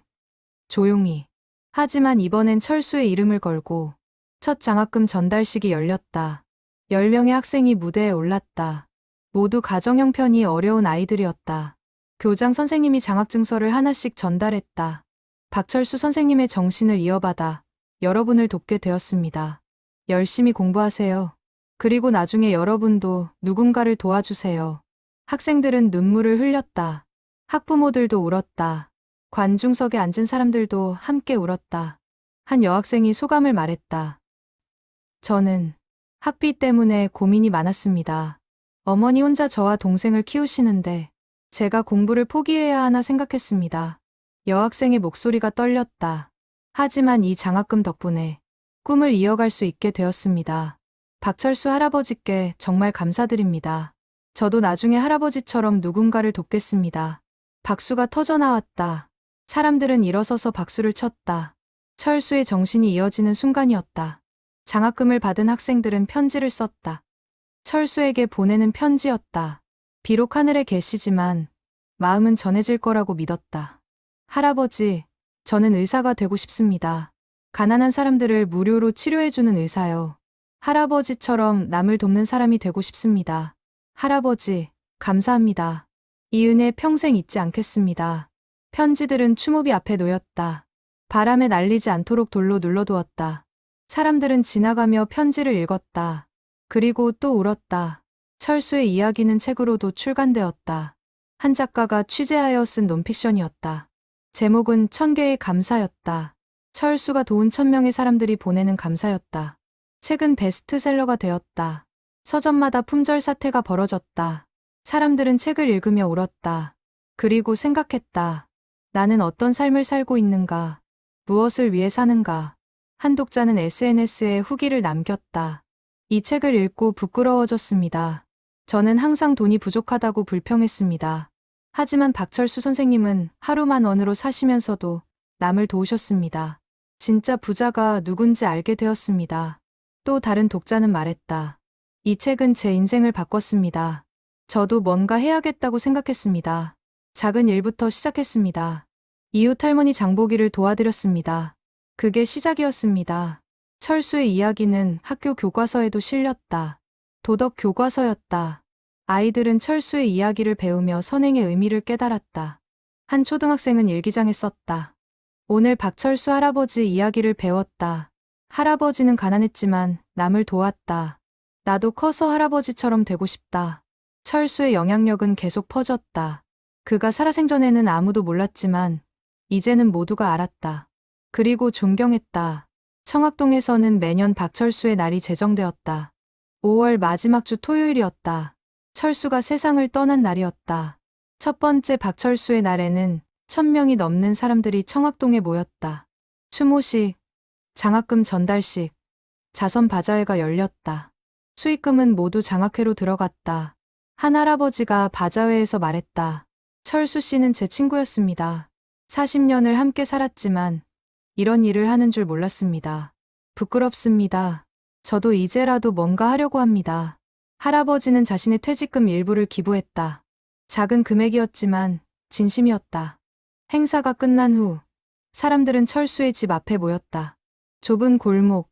조용히. 하지만 이번엔 철수의 이름을 걸고 첫 장학금 전달식이 열렸다. 10명의 학생이 무대에 올랐다. 모두 가정 형편이 어려운 아이들이었다. 교장 선생님이 장학증서를 하나씩 전달했다. 박철수 선생님의 정신을 이어받아 여러분을 돕게 되었습니다. 열심히 공부하세요. 그리고 나중에 여러분도 누군가를 도와주세요. 학생들은 눈물을 흘렸다. 학부모들도 울었다. 관중석에 앉은 사람들도 함께 울었다. 한 여학생이 소감을 말했다. 저는 학비 때문에 고민이 많았습니다. 어머니 혼자 저와 동생을 키우시는데 제가 공부를 포기해야 하나 생각했습니다. 여학생의 목소리가 떨렸다. 하지만 이 장학금 덕분에 꿈을 이어갈 수 있게 되었습니다. 박철수 할아버지께 정말 감사드립니다. 저도 나중에 할아버지처럼 누군가를 돕겠습니다. 박수가 터져 나왔다. 사람들은 일어서서 박수를 쳤다. 철수의 정신이 이어지는 순간이었다. 장학금을 받은 학생들은 편지를 썼다. 철수에게 보내는 편지였다. 비록 하늘에 계시지만 마음은 전해질 거라고 믿었다. 할아버지, 저는 의사가 되고 싶습니다. 가난한 사람들을 무료로 치료해주는 의사요. 할아버지처럼 남을 돕는 사람이 되고 싶습니다. 할아버지, 감사합니다. 이 은혜 평생 잊지 않겠습니다. 편지들은 추모비 앞에 놓였다. 바람에 날리지 않도록 돌로 눌러두었다. 사람들은 지나가며 편지를 읽었다. 그리고 또 울었다. 철수의 이야기는 책으로도 출간되었다. 한 작가가 취재하여 쓴 논픽션이었다. 제목은 1000개의 감사였다. 철수가 도운 1000명의 사람들이 보내는 감사였다. 책은 베스트셀러가 되었다. 서점마다 품절 사태가 벌어졌다. 사람들은 책을 읽으며 울었다. 그리고 생각했다. 나는 어떤 삶을 살고 있는가? 무엇을 위해 사는가? 한 독자는 SNS에 후기를 남겼다. 이 책을 읽고 부끄러워졌습니다. 저는 항상 돈이 부족하다고 불평했습니다. 하지만 박철수 선생님은 하루 10,000원으로 사시면서도 남을 도우셨습니다. 진짜 부자가 누군지 알게 되었습니다. 또 다른 독자는 말했다. 이 책은 제 인생을 바꿨습니다. 저도 뭔가 해야겠다고 생각했습니다. 작은 일부터 시작했습니다. 이웃 할머니 장보기를 도와드렸습니다. 그게 시작이었습니다. 철수의 이야기는 학교 교과서에도 실렸다. 도덕 교과서였다. 아이들은 철수의 이야기를 배우며 선행의 의미를 깨달았다. 한 초등학생은 일기장에 썼다. 오늘 박철수 할아버지 이야기를 배웠다. 할아버지는 가난했지만 남을 도왔다. 나도 커서 할아버지처럼 되고 싶다. 철수의 영향력은 계속 퍼졌다. 그가 살아생전에는 아무도 몰랐지만 이제는 모두가 알았다. 그리고 존경했다. 청학동에서는 매년 박철수의 날이 제정되었다. 5월 마지막 주 토요일이었다. 철수가 세상을 떠난 날이었다. 첫 번째 박철수의 날에는 1000명이 넘는 사람들이 청학동에 모였다. 추모식, 장학금 전달식, 자선 바자회가 열렸다. 수익금은 모두 장학회로 들어갔다. 한 할아버지가 바자회에서 말했다. 철수 씨는 제 친구였습니다. 40년을 함께 살았지만 이런 일을 하는 줄 몰랐습니다. 부끄럽습니다. 저도 이제라도 뭔가 하려고 합니다. 할아버지는 자신의 퇴직금 일부를 기부했다. 작은 금액이었지만 진심이었다. 행사가 끝난 후 사람들은 철수의 집 앞에 모였다. 좁은 골목,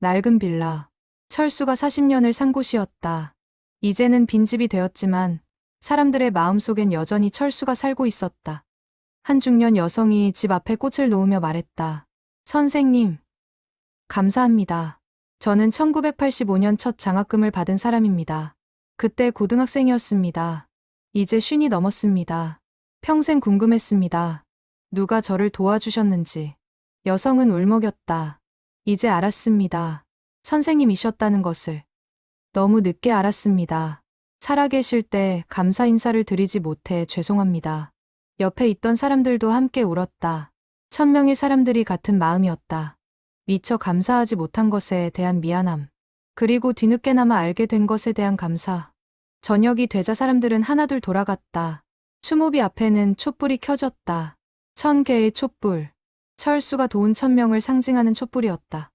낡은 빌라. 철수가 40년을 산 곳이었다. 이제는 빈집이 되었지만 사람들의 마음속엔 여전히 철수가 살고 있었다. 한 중년 여성이 집 앞에 꽃을 놓으며 말했다. 선생님, 감사합니다. 저는 1985년 첫 장학금을 받은 사람입니다. 그때 고등학생이었습니다. 이제 50이 넘었습니다. 평생 궁금했습니다. 누가 저를 도와주셨는지. 여성은 울먹였다. 이제 알았습니다. 선생님이셨다는 것을. 너무 늦게 알았습니다. 살아계실 때 감사 인사를 드리지 못해 죄송합니다. 옆에 있던 사람들도 함께 울었다. 1000명의 사람들이 같은 마음이었다. 미처 감사하지 못한 것에 대한 미안함. 그리고 뒤늦게나마 알게 된 것에 대한 감사. 저녁이 되자 사람들은 하나둘 돌아갔다. 추모비 앞에는 촛불이 켜졌다. 1000개의 촛불. 철수가 도운 1000명을 상징하는 촛불이었다.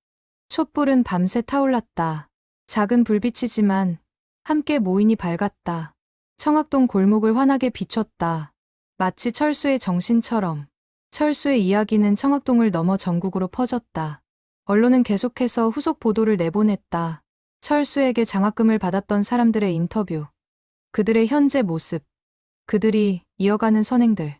촛불은 밤새 타올랐다. 작은 불빛이지만 함께 모이니 밝았다. 청학동 골목을 환하게 비췄다. 마치 철수의 정신처럼. 철수의 이야기는 청학동을 넘어 전국으로 퍼졌다. 언론은 계속해서 후속 보도를 내보냈다. 철수에게 장학금을 받았던 사람들의 인터뷰. 그들의 현재 모습. 그들이 이어가는 선행들.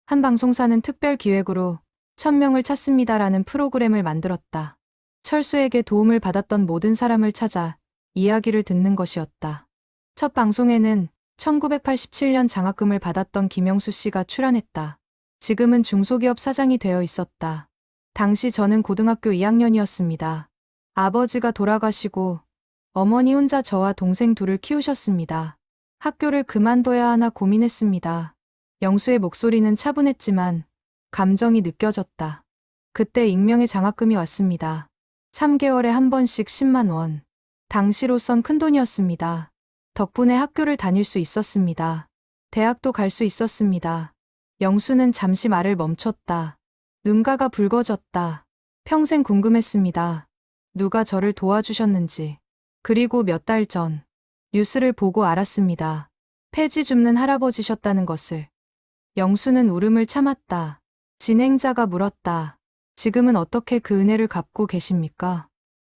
한 방송사는 특별 기획으로 1000명을 찾습니다라는 프로그램을 만들었다. 철수에게 도움을 받았던 모든 사람을 찾아 이야기를 듣는 것이었다. 첫 방송에는 1987년 장학금을 받았던 김영수 씨가 출연했다. 지금은 중소기업 사장이 되어 있었다. 당시 저는 고등학교 2학년이었습니다. 아버지가 돌아가시고 어머니 혼자 저와 동생 둘을 키우셨습니다. 학교를 그만둬야 하나 고민했습니다. 영수의 목소리는 차분했지만 감정이 느껴졌다. 그때 익명의 장학금이 왔습니다. 3개월에 한 번씩 10만 원. 당시로선 큰돈이었습니다. 덕분에 학교를 다닐 수 있었습니다. 대학도 갈 수 있었습니다. 영수는 잠시 말을 멈췄다. 눈가가 붉어졌다. 평생 궁금했습니다. 누가 저를 도와주셨는지. 그리고 몇 달 전 뉴스를 보고 알았습니다. 폐지 줍는 할아버지셨다는 것을. 영수는 울음을 참았다. 진행자가 물었다. 지금은 어떻게 그 은혜를 갚고 계십니까?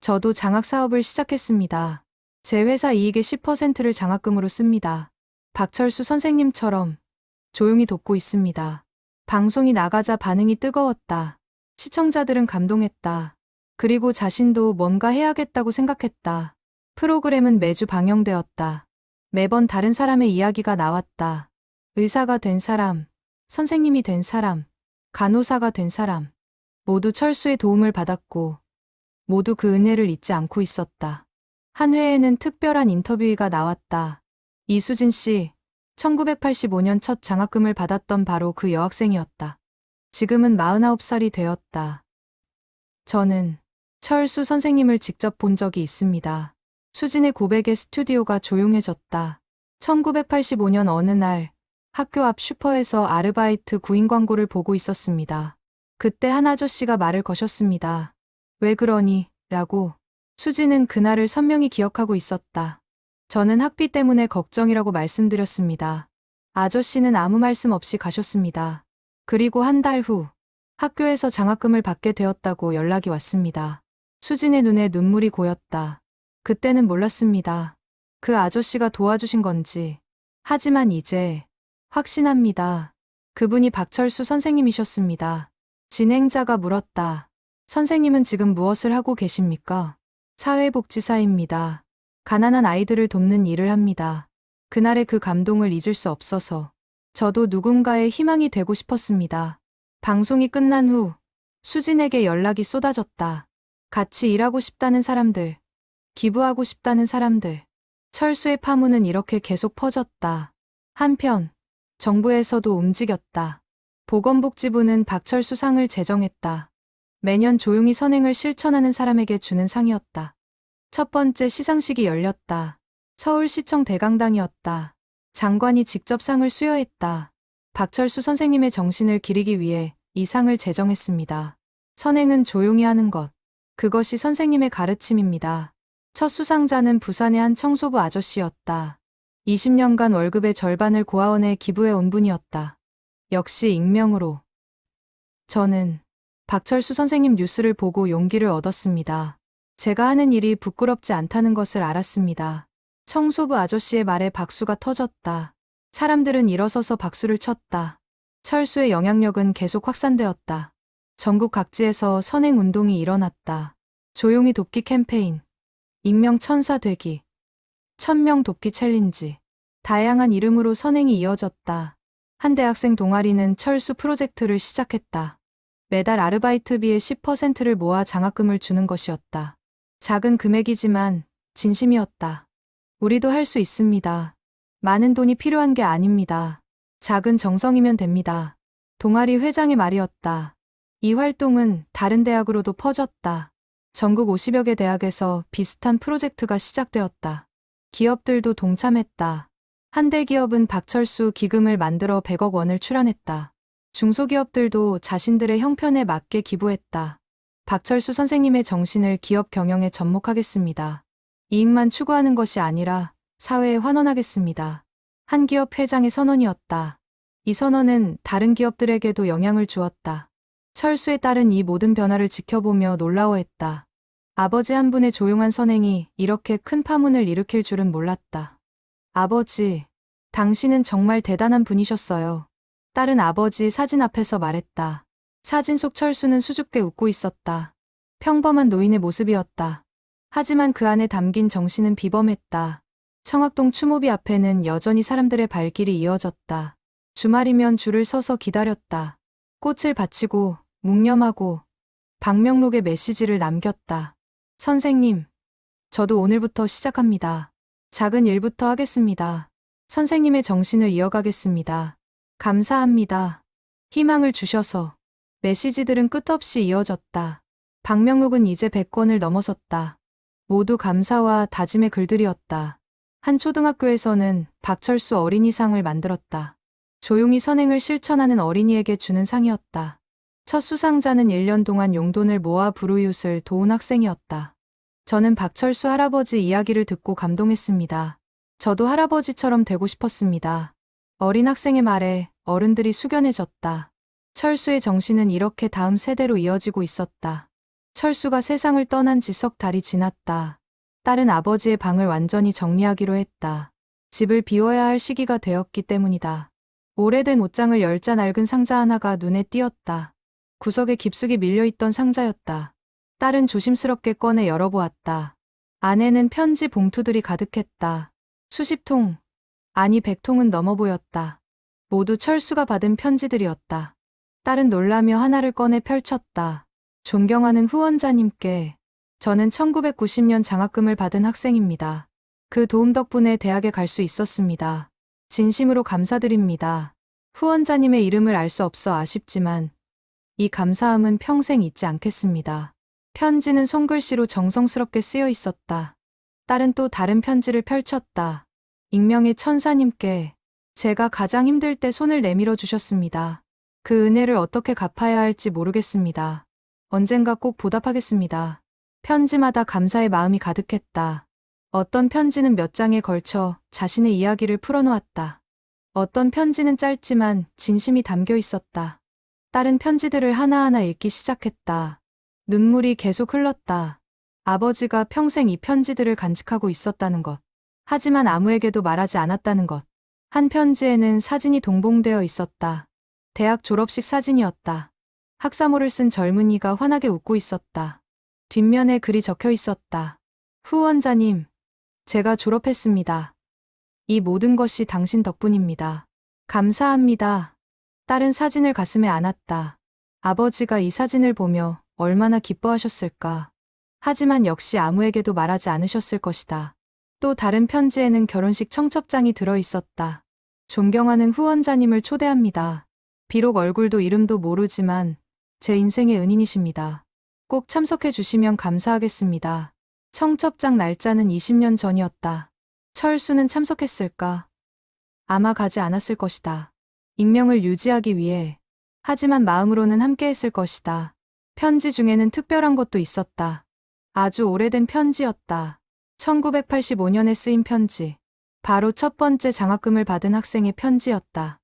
저도 장학 사업을 시작했습니다. 제 회사 이익의 10%를 장학금으로 씁니다. 박철수 선생님처럼 조용히 돕고 있습니다. 방송이 나가자 반응이 뜨거웠다. 시청자들은 감동했다. 그리고 자신도 뭔가 해야겠다고 생각했다. 프로그램은 매주 방영되었다. 매번 다른 사람의 이야기가 나왔다. 의사가 된 사람, 선생님이 된 사람, 간호사가 된 사람. 모두 철수의 도움을 받았고 모두 그 은혜를 잊지 않고 있었다. 한 회에는 특별한 인터뷰가 나왔다. 이수진 씨, 1985년 첫 장학금을 받았던 바로 그 여학생이었다. 지금은 49살이 되었다. 저는 철수 선생님을 직접 본 적이 있습니다. 수진의 고백에 스튜디오가 조용해졌다. 1985년 어느 날 학교 앞 슈퍼에서 아르바이트 구인 광고를 보고 있었습니다. 그때 한 아저씨가 말을 거셨습니다. 왜 그러니? 라고. 수진은 그날을 선명히 기억하고 있었다. 저는 학비 때문에 걱정이라고 말씀드렸습니다. 아저씨는 아무 말씀 없이 가셨습니다. 그리고 한 달 후 학교에서 장학금을 받게 되었다고 연락이 왔습니다. 수진의 눈에 눈물이 고였다. 그때는 몰랐습니다. 그 아저씨가 도와주신 건지. 하지만 이제 확신합니다. 그분이 박철수 선생님이셨습니다. 진행자가 물었다. 선생님은 지금 무엇을 하고 계십니까? 사회복지사입니다. 가난한 아이들을 돕는 일을 합니다. 그날의 그 감동을 잊을 수 없어서 저도 누군가의 희망이 되고 싶었습니다. 방송이 끝난 후 수진에게 연락이 쏟아졌다. 같이 일하고 싶다는 사람들, 기부하고 싶다는 사람들. 철수의 파문은 이렇게 계속 퍼졌다. 한편 정부에서도 움직였다. 보건복지부는 박철수 상을 제정했다. 매년 조용히 선행을 실천하는 사람에게 주는 상이었다. 첫 번째 시상식이 열렸다. 서울시청 대강당이었다. 장관이 직접 상을 수여했다. 박철수 선생님의 정신을 기리기 위해 이 상을 제정했습니다. 선행은 조용히 하는 것. 그것이 선생님의 가르침입니다. 첫 수상자는 부산의 한 청소부 아저씨였다. 20년간 월급의 절반을 고아원에 기부해 온 분이었다. 역시 익명으로. 저는 박철수 선생님 뉴스를 보고 용기를 얻었습니다. 제가 하는 일이 부끄럽지 않다는 것을 알았습니다. 청소부 아저씨의 말에 박수가 터졌다. 사람들은 일어서서 박수를 쳤다. 철수의 영향력은 계속 확산되었다. 전국 각지에서 선행 운동이 일어났다. 조용히 돕기 캠페인, 익명 천사 되기, 1000명 돕기 챌린지. 다양한 이름으로 선행이 이어졌다. 한 대학생 동아리는 철수 프로젝트를 시작했다. 매달 아르바이트비의 10%를 모아 장학금을 주는 것이었다. 작은 금액이지만 진심이었다. 우리도 할 수 있습니다. 많은 돈이 필요한 게 아닙니다. 작은 정성이면 됩니다. 동아리 회장의 말이었다. 이 활동은 다른 대학으로도 퍼졌다. 전국 50여 개 대학에서 비슷한 프로젝트가 시작되었다. 기업들도 동참했다. 한 대기업은 박철수 기금을 만들어 100억 원을 출원했다. 중소기업들도 자신들의 형편에 맞게 기부했다. 박철수 선생님의 정신을 기업 경영에 접목하겠습니다. 이익만 추구하는 것이 아니라 사회에 환원하겠습니다. 한 기업 회장의 선언이었다. 이 선언은 다른 기업들에게도 영향을 주었다. 철수에 따른 이 모든 변화를 지켜보며 놀라워했다. 아버지 한 분의 조용한 선행이 이렇게 큰 파문을 일으킬 줄은 몰랐다. 아버지, 당신은 정말 대단한 분이셨어요. 딸은 아버지 사진 앞에서 말했다. 사진 속 철수는 수줍게 웃고 있었다. 평범한 노인의 모습이었다. 하지만 그 안에 담긴 정신은 비범했다. 청학동 추모비 앞에는 여전히 사람들의 발길이 이어졌다. 주말이면 줄을 서서 기다렸다. 꽃을 바치고 묵념하고 방명록에 메시지를 남겼다. 선생님, 저도 오늘부터 시작합니다. 작은 일부터 하겠습니다. 선생님의 정신을 이어가겠습니다. 감사합니다. 희망을 주셔서. 메시지들은 끝없이 이어졌다. 방명록은 이제 100권을 넘어섰다. 모두 감사와 다짐의 글들이었다. 한 초등학교에서는 박철수 어린이상을 만들었다. 조용히 선행을 실천하는 어린이에게 주는 상이었다. 첫 수상자는 1년 동안 용돈을 모아 불우이웃을 도운 학생이었다. 저는 박철수 할아버지 이야기를 듣고 감동했습니다. 저도 할아버지처럼 되고 싶었습니다. 어린 학생의 말에 어른들이 숙연해졌다. 철수의 정신은 이렇게 다음 세대로 이어지고 있었다. 철수가 세상을 떠난 지 석 달이 지났다. 딸은 아버지의 방을 완전히 정리하기로 했다. 집을 비워야 할 시기가 되었기 때문이다. 오래된 옷장을 열자 낡은 상자 하나가 눈에 띄었다. 구석에 깊숙이 밀려있던 상자였다. 딸은 조심스럽게 꺼내 열어보았다. 안에는 편지 봉투들이 가득했다. 수십 통, 아니 100통은 넘어 보였다. 모두 철수가 받은 편지들이었다. 딸은 놀라며 하나를 꺼내 펼쳤다. 존경하는 후원자님께, 저는 1990년 장학금을 받은 학생입니다. 그 도움 덕분에 대학에 갈 수 있었습니다. 진심으로 감사드립니다. 후원자님의 이름을 알 수 없어 아쉽지만 이 감사함은 평생 잊지 않겠습니다. 편지는 손글씨로 정성스럽게 쓰여 있었다. 딸은 또 다른 편지를 펼쳤다. 익명의 천사님께, 제가 가장 힘들 때 손을 내밀어 주셨습니다. 그 은혜를 어떻게 갚아야 할지 모르겠습니다. 언젠가 꼭 보답하겠습니다. 편지마다 감사의 마음이 가득했다. 어떤 편지는 몇 장에 걸쳐 자신의 이야기를 풀어놓았다. 어떤 편지는 짧지만 진심이 담겨 있었다. 딸은 편지들을 하나하나 읽기 시작했다. 눈물이 계속 흘렀다. 아버지가 평생 이 편지들을 간직하고 있었다는 것. 하지만 아무에게도 말하지 않았다는 것. 한 편지에는 사진이 동봉되어 있었다. 대학 졸업식 사진이었다. 학사모를 쓴 젊은이가 환하게 웃고 있었다. 뒷면에 글이 적혀 있었다. 후원자님, 제가 졸업했습니다. 이 모든 것이 당신 덕분입니다. 감사합니다. 딸은 사진을 가슴에 안았다. 아버지가 이 사진을 보며 얼마나 기뻐하셨을까. 하지만 역시 아무에게도 말하지 않으셨을 것이다. 또 다른 편지에는 결혼식 청첩장이 들어 있었다. 존경하는 후원자님을 초대합니다. 비록 얼굴도 이름도 모르지만 제 인생의 은인이십니다. 꼭 참석해 주시면 감사하겠습니다. 청첩장 날짜는 20년 전이었다. 철수는 참석했을까? 아마 가지 않았을 것이다. 익명을 유지하기 위해. 하지만 마음으로는 함께했을 것이다. 편지 중에는 특별한 것도 있었다. 아주 오래된 편지였다. 1985년에 쓰인 편지. 바로 첫 번째 장학금을 받은 학생의 편지였다.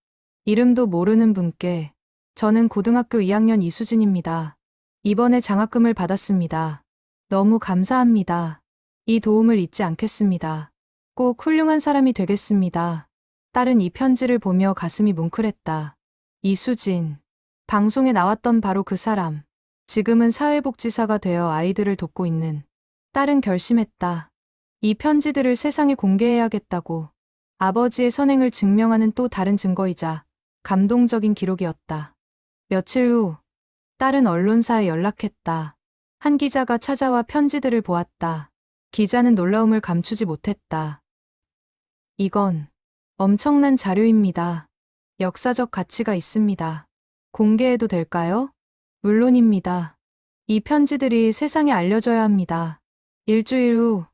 이름도 모르는 분께, 저는 고등학교 2학년 이수진입니다. 이번에 장학금을 받았습니다. 너무 감사합니다. 이 도움을 잊지 않겠습니다. 꼭 훌륭한 사람이 되겠습니다. 딸은 이 편지를 보며 가슴이 뭉클했다. 이수진. 방송에 나왔던 바로 그 사람. 지금은 사회복지사가 되어 아이들을 돕고 있는. 딸은 결심했다. 이 편지들을 세상에 공개해야겠다고. 아버지의 선행을 증명하는 또 다른 증거이자 감동적인 기록이었다. 며칠 후, 딸은 언론사에 연락했다. 한 기자가 찾아와 편지들을 보았다. 기자는 놀라움을 감추지 못했다. 이건 엄청난 자료입니다. 역사적 가치가 있습니다. 공개해도 될까요? 물론입니다. 이 편지들이 세상에 알려져야 합니다. 일주일 후,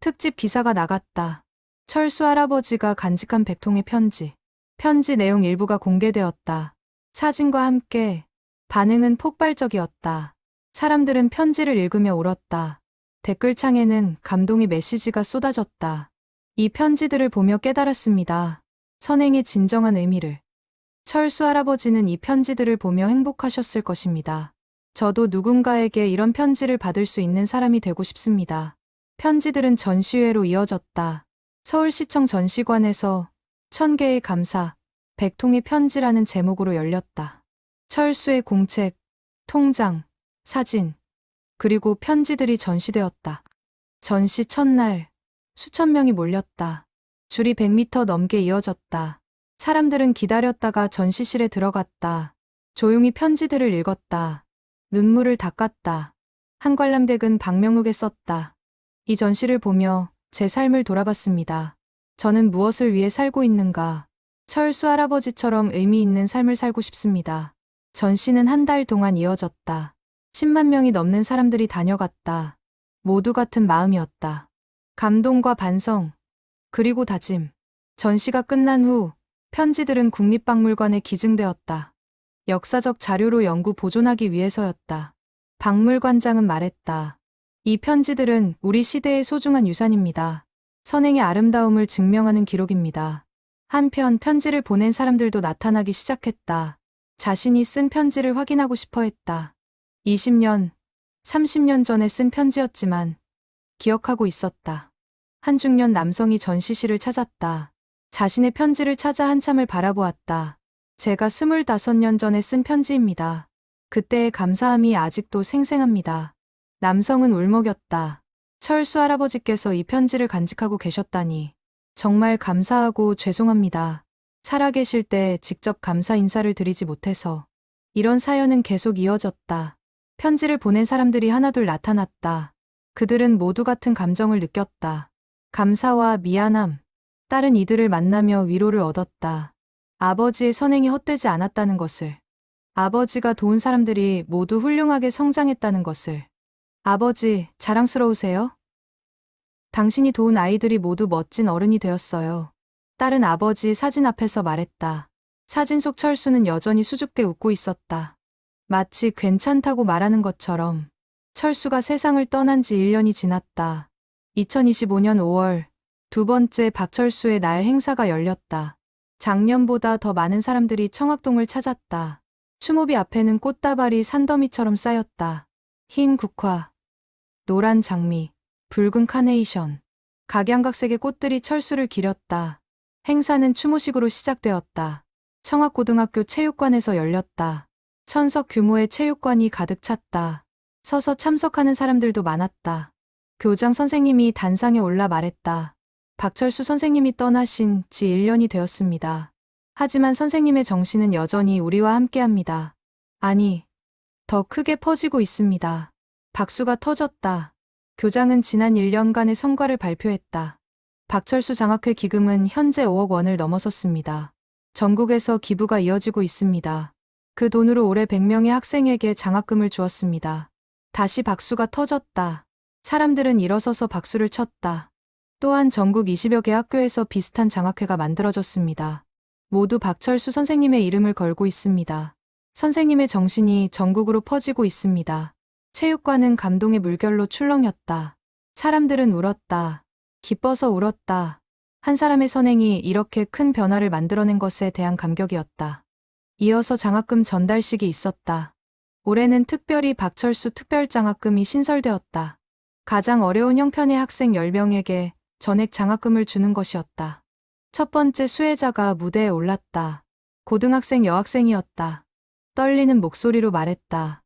특집 기사가 나갔다. 철수 할아버지가 간직한 100통의 편지. 편지 내용 일부가 공개되었다. 사진과 함께 반응은 폭발적이었다. 사람들은 편지를 읽으며 울었다. 댓글창에는 감동의 메시지가 쏟아졌다. 이 편지들을 보며 깨달았습니다. 선행의 진정한 의미를. 철수 할아버지는 이 편지들을 보며 행복하셨을 것입니다. 저도 누군가에게 이런 편지를 받을 수 있는 사람이 되고 싶습니다. 편지들은 전시회로 이어졌다. 서울시청 전시관에서 1000개의 감사, 100통의 편지라는 제목으로 열렸다. 철수의 공책, 통장, 사진, 그리고 편지들이 전시되었다. 전시 첫날 수천 명이 몰렸다. 줄이 100m 넘게 이어졌다. 사람들은 기다렸다가 전시실에 들어갔다. 조용히 편지들을 읽었다. 눈물을 닦았다. 한 관람객은 방명록에 썼다. 이 전시를 보며 제 삶을 돌아봤습니다. 저는 무엇을 위해 살고 있는가? 철수 할아버지처럼 의미 있는 삶을 살고 싶습니다. 전시는 한 달 동안 이어졌다. 10만 명이 넘는 사람들이 다녀갔다. 모두 같은 마음이었다. 감동과 반성, 그리고 다짐. 전시가 끝난 후 편지들은 국립박물관에 기증되었다. 역사적 자료로 연구 보존하기 위해서였다. 박물관장은 말했다. 이 편지들은 우리 시대의 소중한 유산입니다. 선행의 아름다움을 증명하는 기록입니다. 한편 편지를 보낸 사람들도 나타나기 시작했다. 자신이 쓴 편지를 확인하고 싶어 했다. 20년, 30년 전에 쓴 편지였지만 기억하고 있었다. 한 중년 남성이 전시실을 찾았다. 자신의 편지를 찾아 한참을 바라보았다. 제가 25년 전에 쓴 편지입니다. 그때의 감사함이 아직도 생생합니다. 남성은 울먹였다. 철수 할아버지께서 이 편지를 간직하고 계셨다니. 정말 감사하고 죄송합니다. 살아계실 때 직접 감사 인사를 드리지 못해서. 이런 사연은 계속 이어졌다. 편지를 보낸 사람들이 하나둘 나타났다. 그들은 모두 같은 감정을 느꼈다. 감사와 미안함. 딸은 이들을 만나며 위로를 얻었다. 아버지의 선행이 헛되지 않았다는 것을. 아버지가 도운 사람들이 모두 훌륭하게 성장했다는 것을. 아버지, 자랑스러우세요? 당신이 도운 아이들이 모두 멋진 어른이 되었어요. 딸은 아버지 사진 앞에서 말했다. 사진 속 철수는 여전히 수줍게 웃고 있었다. 마치 괜찮다고 말하는 것처럼. 철수가 세상을 떠난 지 1년이 지났다. 2025년 5월 두 번째 박철수의 날 행사가 열렸다. 작년보다 더 많은 사람들이 청학동을 찾았다. 추모비 앞에는 꽃다발이 산더미처럼 쌓였다. 흰 국화, 노란 장미, 붉은 카네이션, 각양각색의 꽃들이 철수를 기렸다. 행사는 추모식으로 시작되었다. 청학고등학교 체육관에서 열렸다. 1000석 규모의 체육관이 가득 찼다. 서서 참석하는 사람들도 많았다. 교장 선생님이 단상에 올라 말했다. 박철수 선생님이 떠나신 지 1년이 되었습니다. 하지만 선생님의 정신은 여전히 우리와 함께합니다. 아니, 더 크게 퍼지고 있습니다. 박수가 터졌다. 교장은 지난 1년간의 성과를 발표했다. 박철수 장학회 기금은 현재 5억 원을 넘어섰습니다. 전국에서 기부가 이어지고 있습니다. 그 돈으로 올해 100명의 학생에게 장학금을 주었습니다. 다시 박수가 터졌다. 사람들은 일어서서 박수를 쳤다. 또한 전국 20여 개 학교에서 비슷한 장학회가 만들어졌습니다. 모두 박철수 선생님의 이름을 걸고 있습니다. 선생님의 정신이 전국으로 퍼지고 있습니다. 체육관은 감동의 물결로 출렁였다. 사람들은 울었다. 기뻐서 울었다. 한 사람의 선행이 이렇게 큰 변화를 만들어낸 것에 대한 감격이었다. 이어서 장학금 전달식이 있었다. 올해는 특별히 박철수 특별장학금이 신설되었다. 가장 어려운 형편의 학생 10명에게 전액 장학금을 주는 것이었다. 첫 번째 수혜자가 무대에 올랐다. 고등학생 여학생이었다. 떨리는 목소리로 말했다.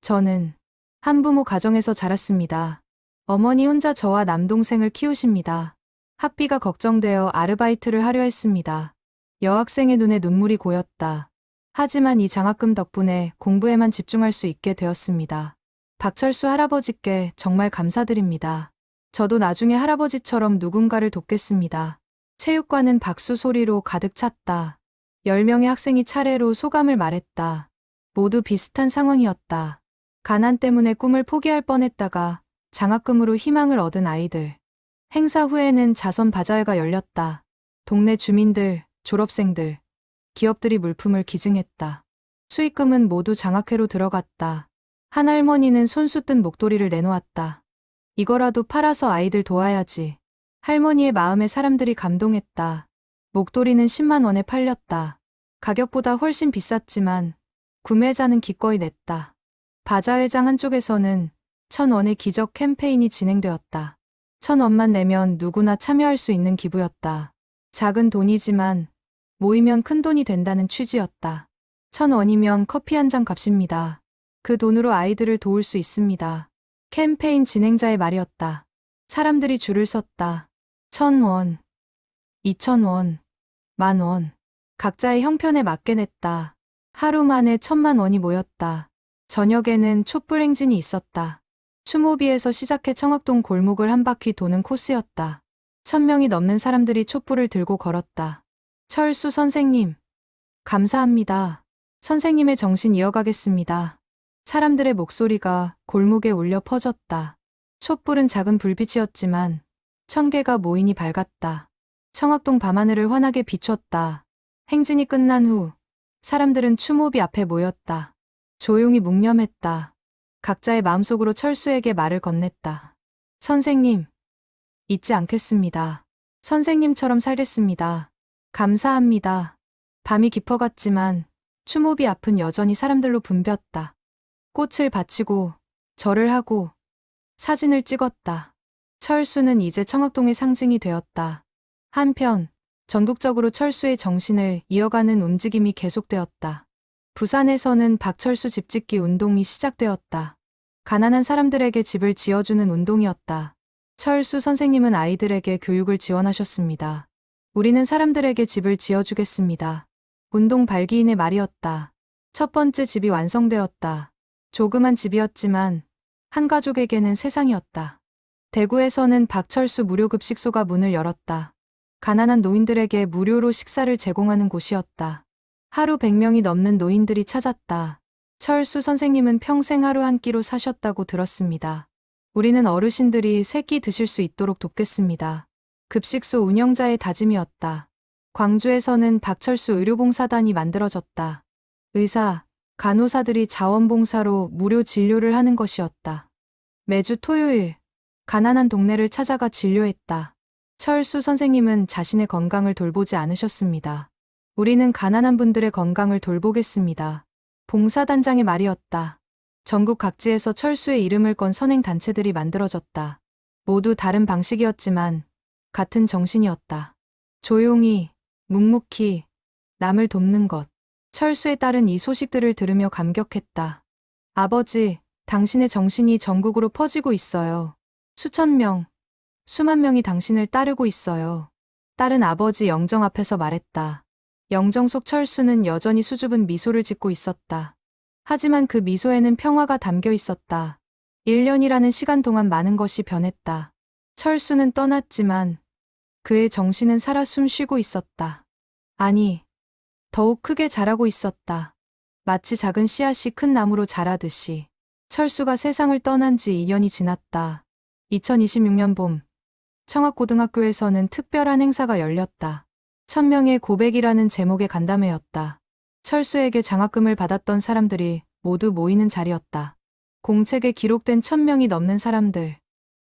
저는 한부모 가정에서 자랐습니다. 어머니 혼자 저와 남동생을 키우십니다. 학비가 걱정되어 아르바이트를 하려 했습니다. 여학생의 눈에 눈물이 고였다. 하지만 이 장학금 덕분에 공부에만 집중할 수 있게 되었습니다. 박철수 할아버지께 정말 감사드립니다. 저도 나중에 할아버지처럼 누군가를 돕겠습니다. 체육관은 박수 소리로 가득 찼다. 10명의 학생이 차례로 소감을 말했다. 모두 비슷한 상황이었다. 가난 때문에 꿈을 포기할 뻔했다가 장학금으로 희망을 얻은 아이들. 행사 후에는 자선 바자회가 열렸다. 동네 주민들, 졸업생들, 기업들이 물품을 기증했다. 수익금은 모두 장학회로 들어갔다. 한 할머니는 손수 뜬 목도리를 내놓았다. 이거라도 팔아서 아이들 도와야지. 할머니의 마음에 사람들이 감동했다. 목도리는 10만 원에 팔렸다. 가격보다 훨씬 비쌌지만 구매자는 기꺼이 냈다. 바자회장 한쪽에서는 1,000원의 기적 캠페인이 진행되었다. 1,000원만 내면 누구나 참여할 수 있는 기부였다. 작은 돈이지만 모이면 큰 돈이 된다는 취지였다. 1,000원이면 커피 한 잔 값입니다. 그 돈으로 아이들을 도울 수 있습니다. 캠페인 진행자의 말이었다. 사람들이 줄을 섰다. 1,000원, 2,000원, 10,000원. 각자의 형편에 맞게 냈다. 하루 만에 1,000만 원이 모였다. 저녁에는 촛불 행진이 있었다. 추모비에서 시작해 청학동 골목을 한 바퀴 도는 코스였다. 1,000명이 넘는 사람들이 촛불을 들고 걸었다. 철수 선생님, 감사합니다. 선생님의 정신 이어가겠습니다. 사람들의 목소리가 골목에 울려 퍼졌다. 촛불은 작은 불빛이었지만 1,000개가 모이니 밝았다. 청학동 밤하늘을 환하게 비췄다. 행진이 끝난 후 사람들은 추모비 앞에 모였다. 조용히 묵념했다. 각자의 마음속으로 철수에게 말을 건넸다. 선생님, 잊지 않겠습니다. 선생님처럼 살겠습니다. 감사합니다. 밤이 깊어갔지만 추모비 앞은 여전히 사람들로 붐볐다. 꽃을 바치고 절을 하고 사진을 찍었다. 철수는 이제 청학동의 상징이 되었다. 한편 전국적으로 철수의 정신을 이어가는 움직임이 계속되었다. 부산에서는 박철수 집짓기 운동이 시작되었다. 가난한 사람들에게 집을 지어주는 운동이었다. 철수 선생님은 아이들에게 교육을 지원하셨습니다. 우리는 사람들에게 집을 지어주겠습니다. 운동 발기인의 말이었다. 첫 번째 집이 완성되었다. 조그만 집이었지만 한 가족에게는 세상이었다. 대구에서는 박철수 무료급식소가 문을 열었다. 가난한 노인들에게 무료로 식사를 제공하는 곳이었다. 하루 100명이 넘는 노인들이 찾았다. 철수 선생님은 평생 하루 한 끼로 사셨다고 들었습니다. 우리는 어르신들이 세 끼 드실 수 있도록 돕겠습니다. 급식소 운영자의 다짐이었다. 광주에서는 박철수 의료봉사단이 만들어졌다. 의사, 간호사들이 자원봉사로 무료 진료를 하는 것이었다. 매주 토요일, 가난한 동네를 찾아가 진료했다. 철수 선생님은 자신의 건강을 돌보지 않으셨습니다. 우리는 가난한 분들의 건강을 돌보겠습니다. 봉사단장의 말이었다. 전국 각지에서 철수의 이름을 건 선행단체들이 만들어졌다. 모두 다른 방식이었지만 같은 정신이었다. 조용히, 묵묵히, 남을 돕는 것. 철수에 따른 이 소식들을 들으며 감격했다. 아버지, 당신의 정신이 전국으로 퍼지고 있어요. 수천 명, 수만 명이 당신을 따르고 있어요. 딸은 아버지 영정 앞에서 말했다. 영정 속 철수는 여전히 수줍은 미소를 짓고 있었다. 하지만 그 미소에는 평화가 담겨 있었다. 1년이라는 시간 동안 많은 것이 변했다. 철수는 떠났지만 그의 정신은 살아 숨쉬고 있었다. 아니, 더욱 크게 자라고 있었다. 마치 작은 씨앗이 큰 나무로 자라듯이. 철수가 세상을 떠난 지 2년이 지났다. 2026년 봄, 청학고등학교에서는 특별한 행사가 열렸다. 1,000명의 고백이라는 제목의 간담회였다. 철수에게 장학금을 받았던 사람들이 모두 모이는 자리였다. 공책에 기록된 1,000명이 넘는 사람들.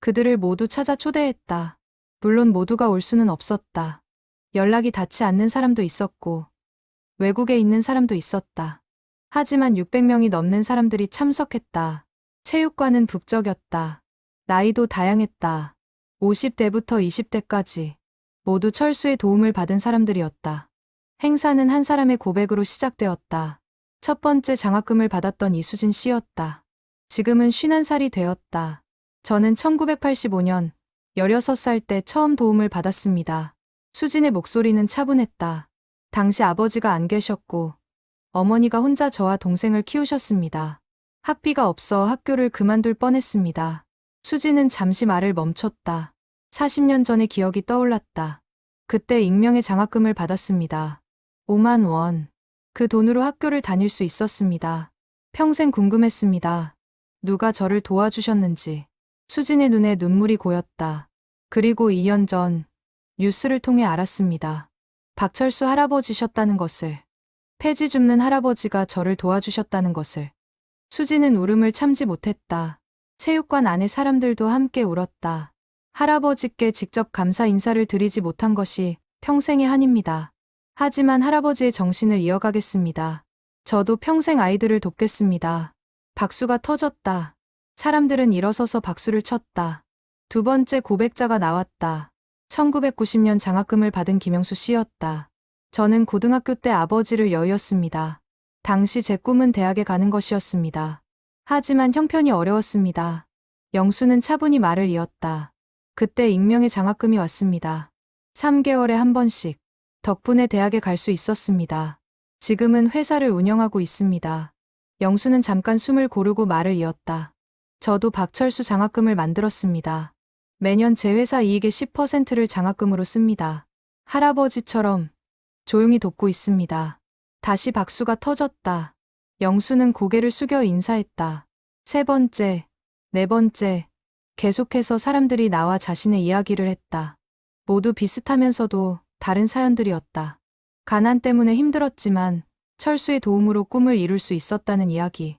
그들을 모두 찾아 초대했다. 물론 모두가 올 수는 없었다. 연락이 닿지 않는 사람도 있었고, 외국에 있는 사람도 있었다. 하지만 600명이 넘는 사람들이 참석했다. 체육관은 북적였다. 나이도 다양했다. 50대부터 20대까지. 모두 철수의 도움을 받은 사람들이었다. 행사는 한 사람의 고백으로 시작되었다. 첫 번째 장학금을 받았던 이수진 씨였다. 지금은 51살이 되었다. 저는 1985년 16살 때 처음 도움을 받았습니다. 수진의 목소리는 차분했다. 당시 아버지가 안 계셨고 어머니가 혼자 저와 동생을 키우셨습니다. 학비가 없어 학교를 그만둘 뻔했습니다. 수진은 잠시 말을 멈췄다. 40년 전의 기억이 떠올랐다. 그때 익명의 장학금을 받았습니다. 5만 원. 그 돈으로 학교를 다닐 수 있었습니다. 평생 궁금했습니다. 누가 저를 도와주셨는지. 수진의 눈에 눈물이 고였다. 그리고 2년 전 뉴스를 통해 알았습니다. 박철수 할아버지셨다는 것을. 폐지 줍는 할아버지가 저를 도와주셨다는 것을. 수진은 울음을 참지 못했다. 체육관 안의 사람들도 함께 울었다. 할아버지께 직접 감사 인사를 드리지 못한 것이 평생의 한입니다. 하지만 할아버지의 정신을 이어가겠습니다. 저도 평생 아이들을 돕겠습니다. 박수가 터졌다. 사람들은 일어서서 박수를 쳤다. 두 번째 고백자가 나왔다. 1990년 장학금을 받은 김영수 씨였다. 저는 고등학교 때 아버지를 여의었습니다. 당시 제 꿈은 대학에 가는 것이었습니다. 하지만 형편이 어려웠습니다. 영수는 차분히 말을 이었다. 그때 익명의 장학금이 왔습니다. 3개월에 한 번씩. 덕분에 대학에 갈 수 있었습니다. 지금은 회사를 운영하고 있습니다. 영수는 잠깐 숨을 고르고 말을 이었다. 저도 박철수 장학금을 만들었습니다. 매년 제 회사 이익의 10%를 장학금으로 씁니다. 할아버지처럼 조용히 돕고 있습니다. 다시 박수가 터졌다. 영수는 고개를 숙여 인사했다. 세 번째, 네 번째, 계속해서 사람들이 나와 자신의 이야기를 했다. 모두 비슷하면서도 다른 사연들이었다. 가난 때문에 힘들었지만 철수의 도움으로 꿈을 이룰 수 있었다는 이야기.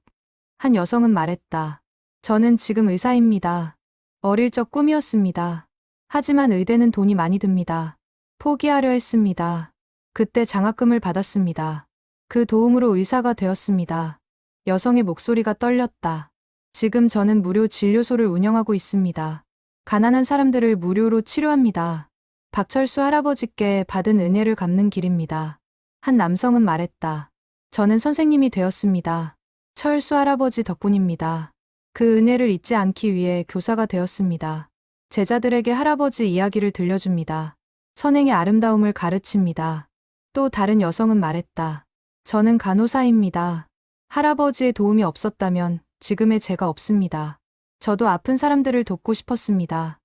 한 여성은 말했다. 저는 지금 의사입니다. 어릴 적 꿈이었습니다. 하지만 의대는 돈이 많이 듭니다. 포기하려 했습니다. 그때 장학금을 받았습니다. 그 도움으로 의사가 되었습니다. 여성의 목소리가 떨렸다. 지금 저는 무료 진료소를 운영하고 있습니다. 가난한 사람들을 무료로 치료합니다. 박철수 할아버지께 받은 은혜를 갚는 길입니다. 한 남성은 말했다. 저는 선생님이 되었습니다. 철수 할아버지 덕분입니다. 그 은혜를 잊지 않기 위해 교사가 되었습니다. 제자들에게 할아버지 이야기를 들려줍니다. 선행의 아름다움을 가르칩니다. 또 다른 여성은 말했다. 저는 간호사입니다. 할아버지의 도움이 없었다면 지금의 제가 없습니다. 저도 아픈 사람들을 돕고 싶었습니다.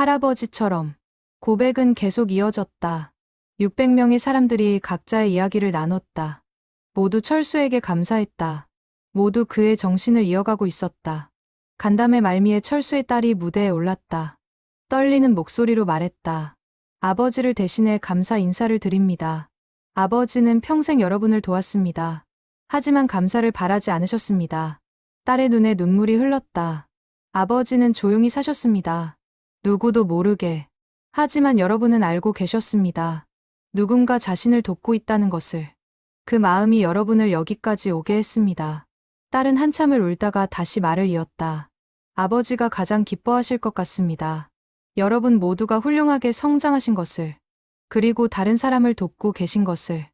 할아버지처럼. 고백은 계속 이어졌다. 600명의 사람들이 각자의 이야기를 나눴다. 모두 철수에게 감사했다. 모두 그의 정신을 이어가고 있었다. 간담회 말미에 철수의 딸이 무대에 올랐다. 떨리는 목소리로 말했다. 아버지를 대신해 감사 인사를 드립니다. 아버지는 평생 여러분을 도왔습니다. 하지만 감사를 바라지 않으셨습니다. 딸의 눈에 눈물이 흘렀다. 아버지는 조용히 사셨습니다. 누구도 모르게. 하지만 여러분은 알고 계셨습니다. 누군가 자신을 돕고 있다는 것을. 그 마음이 여러분을 여기까지 오게 했습니다. 딸은 한참을 울다가 다시 말을 이었다. 아버지가 가장 기뻐하실 것 같습니다. 여러분 모두가 훌륭하게 성장하신 것을. 그리고 다른 사람을 돕고 계신 것을.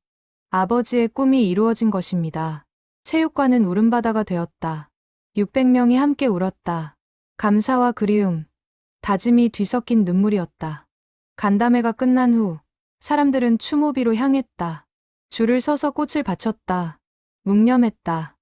아버지의 꿈이 이루어진 것입니다. 체육관은 울음바다가 되었다. 600명이 함께 울었다. 감사와 그리움, 다짐이 뒤섞인 눈물이었다. 간담회가 끝난 후 사람들은 추모비로 향했다. 줄을 서서 꽃을 바쳤다. 묵념했다.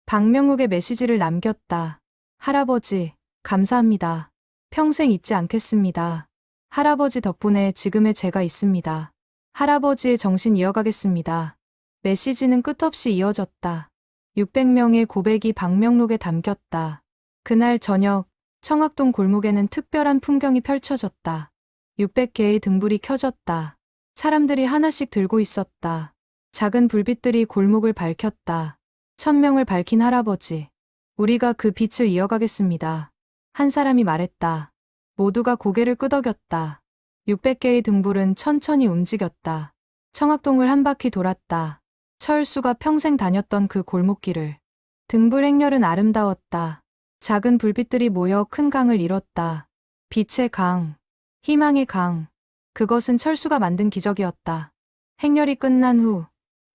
박명욱의 메시지를 남겼다. 할아버지, 감사합니다. 평생 잊지 않겠습니다. 할아버지 덕분에 지금의 제가 있습니다. 할아버지의 정신 이어가겠습니다. 메시지는 끝없이 이어졌다. 600명의 고백이 박명록에 담겼다. 그날 저녁, 청학동 골목에는 특별한 풍경이 펼쳐졌다. 600개의 등불이 켜졌다. 사람들이 하나씩 들고 있었다. 작은 불빛들이 골목을 밝혔다. 1000명을 밝힌 할아버지. 우리가 그 빛을 이어가겠습니다. 한 사람이 말했다. 모두가 고개를 끄덕였다. 600개의 등불은 천천히 움직였다. 청학동을 한 바퀴 돌았다. 철수가 평생 다녔던 그 골목길을. 등불 행렬은 아름다웠다. 작은 불빛들이 모여 큰 강을 이뤘다. 빛의 강, 희망의 강. 그것은 철수가 만든 기적이었다. 행렬이 끝난 후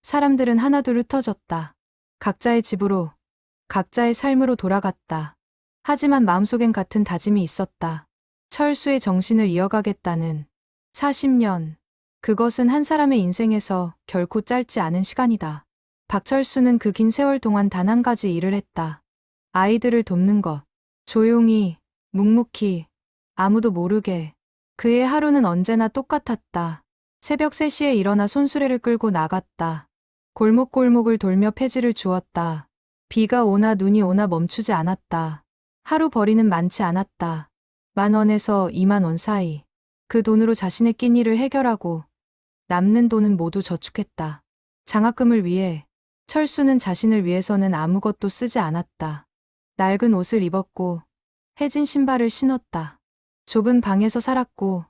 사람들은 하나둘 흩어졌다. 각자의 집으로, 각자의 삶으로 돌아갔다. 하지만 마음속엔 같은 다짐이 있었다. 철수의 정신을 이어가겠다는 40년. 그것은 한 사람의 인생에서 결코 짧지 않은 시간이다. 박철수는 그 긴 세월 동안 단 한 가지 일을 했다. 아이들을 돕는 것. 조용히, 묵묵히, 아무도 모르게. 그의 하루는 언제나 똑같았다. 새벽 3시에 일어나 손수레를 끌고 나갔다. 골목골목을 돌며 폐지를 주었다. 비가 오나 눈이 오나 멈추지 않았다. 하루 벌이는 많지 않았다. 10,000원에서 20,000원 사이. 그 돈으로 자신의 끼니를 해결하고 남는 돈은 모두 저축했다. 장학금을 위해. 철수는 자신을 위해서는 아무것도 쓰지 않았다. 낡은 옷을 입었고 해진 신발을 신었다. 좁은 방에서 살았고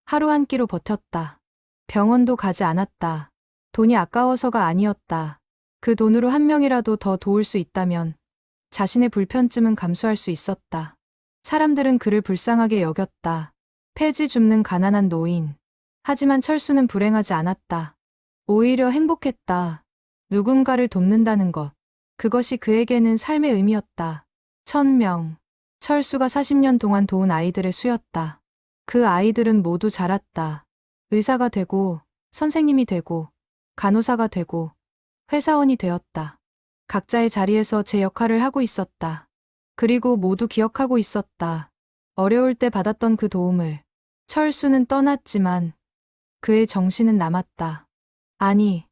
하루 한 끼로 버텼다. 병원도 가지 않았다. 돈이 아까워서가 아니었다. 그 돈으로 한 명이라도 더 도울 수 있다면 자신의 불편쯤은 감수할 수 있었다. 사람들은 그를 불쌍하게 여겼다. 폐지 줍는 가난한 노인. 하지만 철수는 불행하지 않았다. 오히려 행복했다. 누군가를 돕는다는 것. 그것이 그에게는 삶의 의미였다. 1000명. 철수가 40년 동안 도운 아이들의 수였다. 그 아이들은 모두 자랐다. 의사가 되고, 선생님이 되고, 간호사가 되고, 회사원이 되었다. 각자의 자리에서 제 역할을 하고 있었다. 그리고 모두 기억하고 있었다. 어려울 때 받았던 그 도움을. 철수는 떠났지만 그의 정신은 남았다. 아니,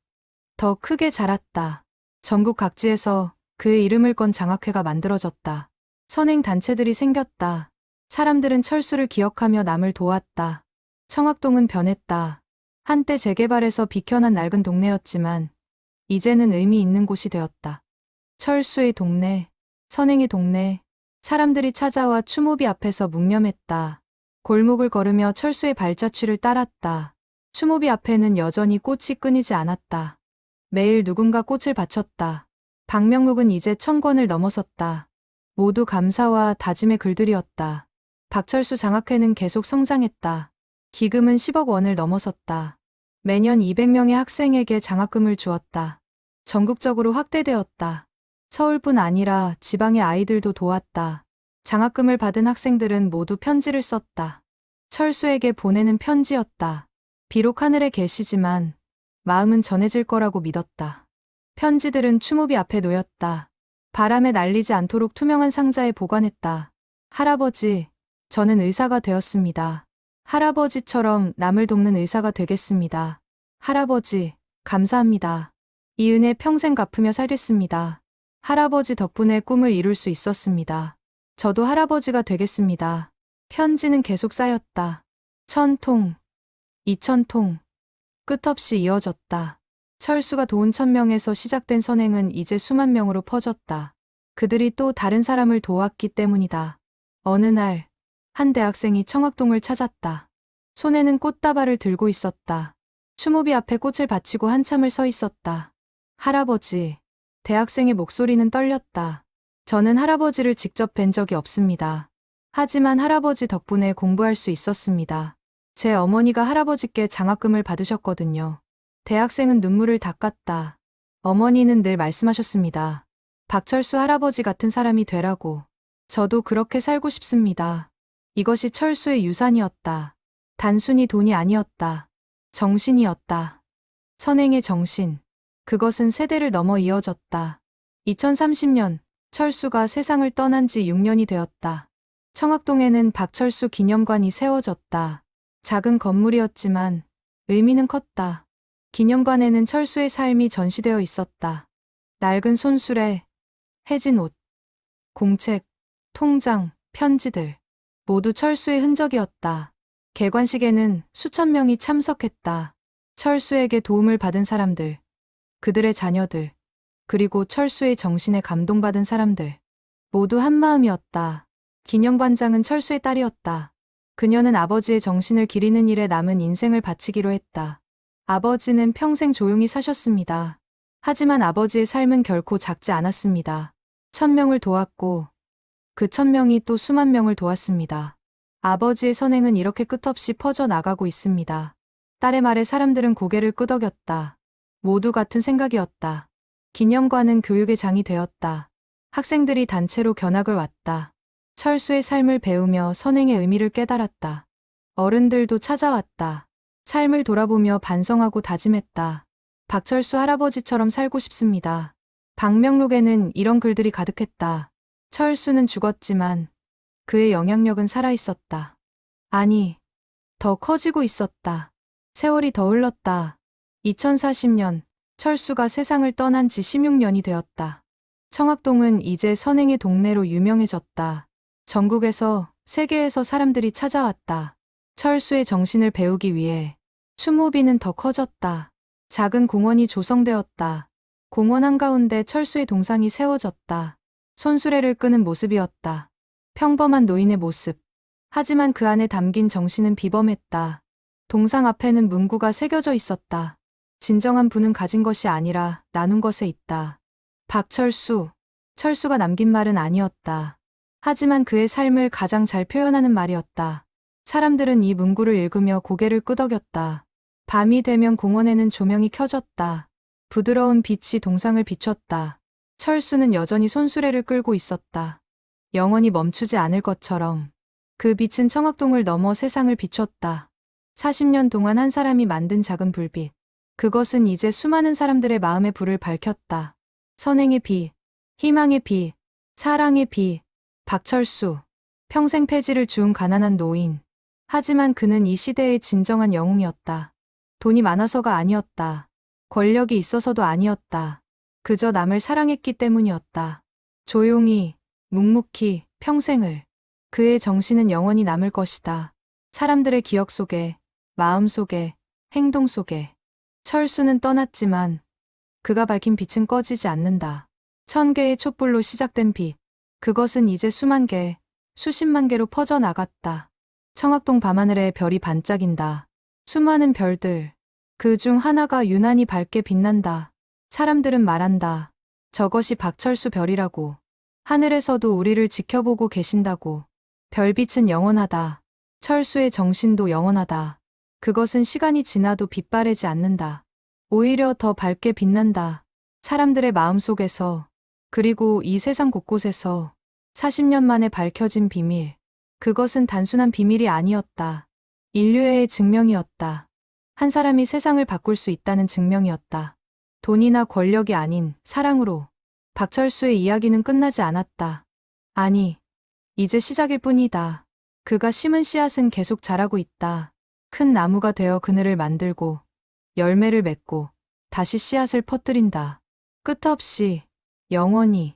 더 크게 자랐다. 전국 각지에서 그의 이름을 건 장학회가 만들어졌다. 선행 단체들이 생겼다. 사람들은 철수를 기억하며 남을 도왔다. 청학동은 변했다. 한때 재개발에서 비켜난 낡은 동네였지만 이제는 의미 있는 곳이 되었다. 철수의 동네, 선행의 동네, 사람들이 찾아와 추모비 앞에서 묵념했다. 골목을 걸으며 철수의 발자취를 따랐다. 추모비 앞에는 여전히 꽃이 끊이지 않았다. 매일 누군가 꽃을 바쳤다. 방명록은 이제 1000권을 넘어섰다. 모두 감사와 다짐의 글들이었다. 박철수 장학회는 계속 성장했다. 기금은 10억 원을 넘어섰다. 매년 200명의 학생에게 장학금을 주었다. 전국적으로 확대되었다. 서울뿐 아니라 지방의 아이들도 도왔다. 장학금을 받은 학생들은 모두 편지를 썼다. 철수에게 보내는 편지였다. 비록 하늘에 계시지만 마음은 전해질 거라고 믿었다. 편지들은 추모비 앞에 놓였다. 바람에 날리지 않도록 투명한 상자에 보관했다. 할아버지, 저는 의사가 되었습니다. 할아버지처럼 남을 돕는 의사가 되겠습니다. 할아버지, 감사합니다. 이 은혜 평생 갚으며 살겠습니다. 할아버지 덕분에 꿈을 이룰 수 있었습니다. 저도 할아버지가 되겠습니다. 편지는 계속 쌓였다. 1000통, 2000통, 끝없이 이어졌다. 철수가 도운 1000명에서 시작된 선행은 이제 수만 명으로 퍼졌다. 그들이 또 다른 사람을 도왔기 때문이다. 어느 날, 한 대학생이 청학동을 찾았다. 손에는 꽃다발을 들고 있었다. 추모비 앞에 꽃을 바치고 한참을 서 있었다. 할아버지, 대학생의 목소리는 떨렸다. 저는 할아버지를 직접 뵌 적이 없습니다. 하지만 할아버지 덕분에 공부할 수 있었습니다. 제 어머니가 할아버지께 장학금을 받으셨거든요. 대학생은 눈물을 닦았다. 어머니는 늘 말씀하셨습니다. 박철수 할아버지 같은 사람이 되라고. 저도 그렇게 살고 싶습니다. 이것이 철수의 유산이었다. 단순히 돈이 아니었다. 정신이었다. 선행의 정신. 그것은 세대를 넘어 이어졌다. 2030년, 철수가 세상을 떠난 지 6년이 되었다. 청학동에는 박철수 기념관이 세워졌다. 작은 건물이었지만 의미는 컸다. 기념관에는 철수의 삶이 전시되어 있었다. 낡은 손수레, 해진 옷, 공책, 통장, 편지들. 모두 철수의 흔적이었다. 개관식에는 수천 명이 참석했다. 철수에게 도움을 받은 사람들, 그들의 자녀들, 그리고 철수의 정신에 감동받은 사람들. 모두 한마음이었다. 기념관장은 철수의 딸이었다. 그녀는 아버지의 정신을 기리는 일에 남은 인생을 바치기로 했다. 아버지는 평생 조용히 사셨습니다. 하지만 아버지의 삶은 결코 작지 않았습니다. 1000명을 도왔고 그 1000명이 또 수만 명을 도왔습니다. 아버지의 선행은 이렇게 끝없이 퍼져나가고 있습니다. 딸의 말에 사람들은 고개를 끄덕였다. 모두 같은 생각이었다. 기념관은 교육의 장이 되었다. 학생들이 단체로 견학을 왔다. 철수의 삶을 배우며 선행의 의미를 깨달았다. 어른들도 찾아왔다. 삶을 돌아보며 반성하고 다짐했다. 박철수 할아버지처럼 살고 싶습니다. 방명록에는 이런 글들이 가득했다. 철수는 죽었지만 그의 영향력은 살아있었다. 아니, 더 커지고 있었다. 세월이 더 흘렀다. 2040년, 철수가 세상을 떠난 지 16년이 되었다. 청학동은 이제 선행의 동네로 유명해졌다. 전국에서, 세계에서 사람들이 찾아왔다. 철수의 정신을 배우기 위해. 추모비는 더 커졌다. 작은 공원이 조성되었다. 공원 한가운데 철수의 동상이 세워졌다. 손수레를 끄는 모습이었다. 평범한 노인의 모습. 하지만 그 안에 담긴 정신은 비범했다. 동상 앞에는 문구가 새겨져 있었다. 진정한 부는 가진 것이 아니라 나눈 것에 있다. 박철수. 철수가 남긴 말은 아니었다. 하지만 그의 삶을 가장 잘 표현하는 말이었다. 사람들은 이 문구를 읽으며 고개를 끄덕였다. 밤이 되면 공원에는 조명이 켜졌다. 부드러운 빛이 동상을 비췄다. 철수는 여전히 손수레를 끌고 있었다. 영원히 멈추지 않을 것처럼. 그 빛은 청학동을 넘어 세상을 비췄다. 40년 동안 한 사람이 만든 작은 불빛. 그것은 이제 수많은 사람들의 마음의 불을 밝혔다. 선행의 빛, 희망의 빛, 사랑의 빛. 박철수. 평생 폐지를 주운 가난한 노인. 하지만 그는 이 시대의 진정한 영웅이었다. 돈이 많아서가 아니었다. 권력이 있어서도 아니었다. 그저 남을 사랑했기 때문이었다. 조용히, 묵묵히, 평생을. 그의 정신은 영원히 남을 것이다. 사람들의 기억 속에, 마음 속에, 행동 속에. 철수는 떠났지만 그가 밝힌 빛은 꺼지지 않는다. 1000개의 촛불로 시작된 빛. 그것은 이제 수만 개, 수십만 개로 퍼져나갔다. 청학동 밤하늘에 별이 반짝인다. 수많은 별들. 그 중 하나가 유난히 밝게 빛난다. 사람들은 말한다. 저것이 박철수 별이라고. 하늘에서도 우리를 지켜보고 계신다고. 별빛은 영원하다. 철수의 정신도 영원하다. 그것은 시간이 지나도 빛바래지 않는다. 오히려 더 밝게 빛난다. 사람들의 마음속에서, 그리고 이 세상 곳곳에서 40년 만에 밝혀진 비밀. 그것은 단순한 비밀이 아니었다. 인류의 증명이었다. 한 사람이 세상을 바꿀 수 있다는 증명이었다. 돈이나 권력이 아닌 사랑으로. 박철수의 이야기는 끝나지 않았다. 아니, 이제 시작일 뿐이다. 그가 심은 씨앗은 계속 자라고 있다. 큰 나무가 되어 그늘을 만들고 열매를 맺고 다시 씨앗을 퍼뜨린다. 끝없이, 영원히.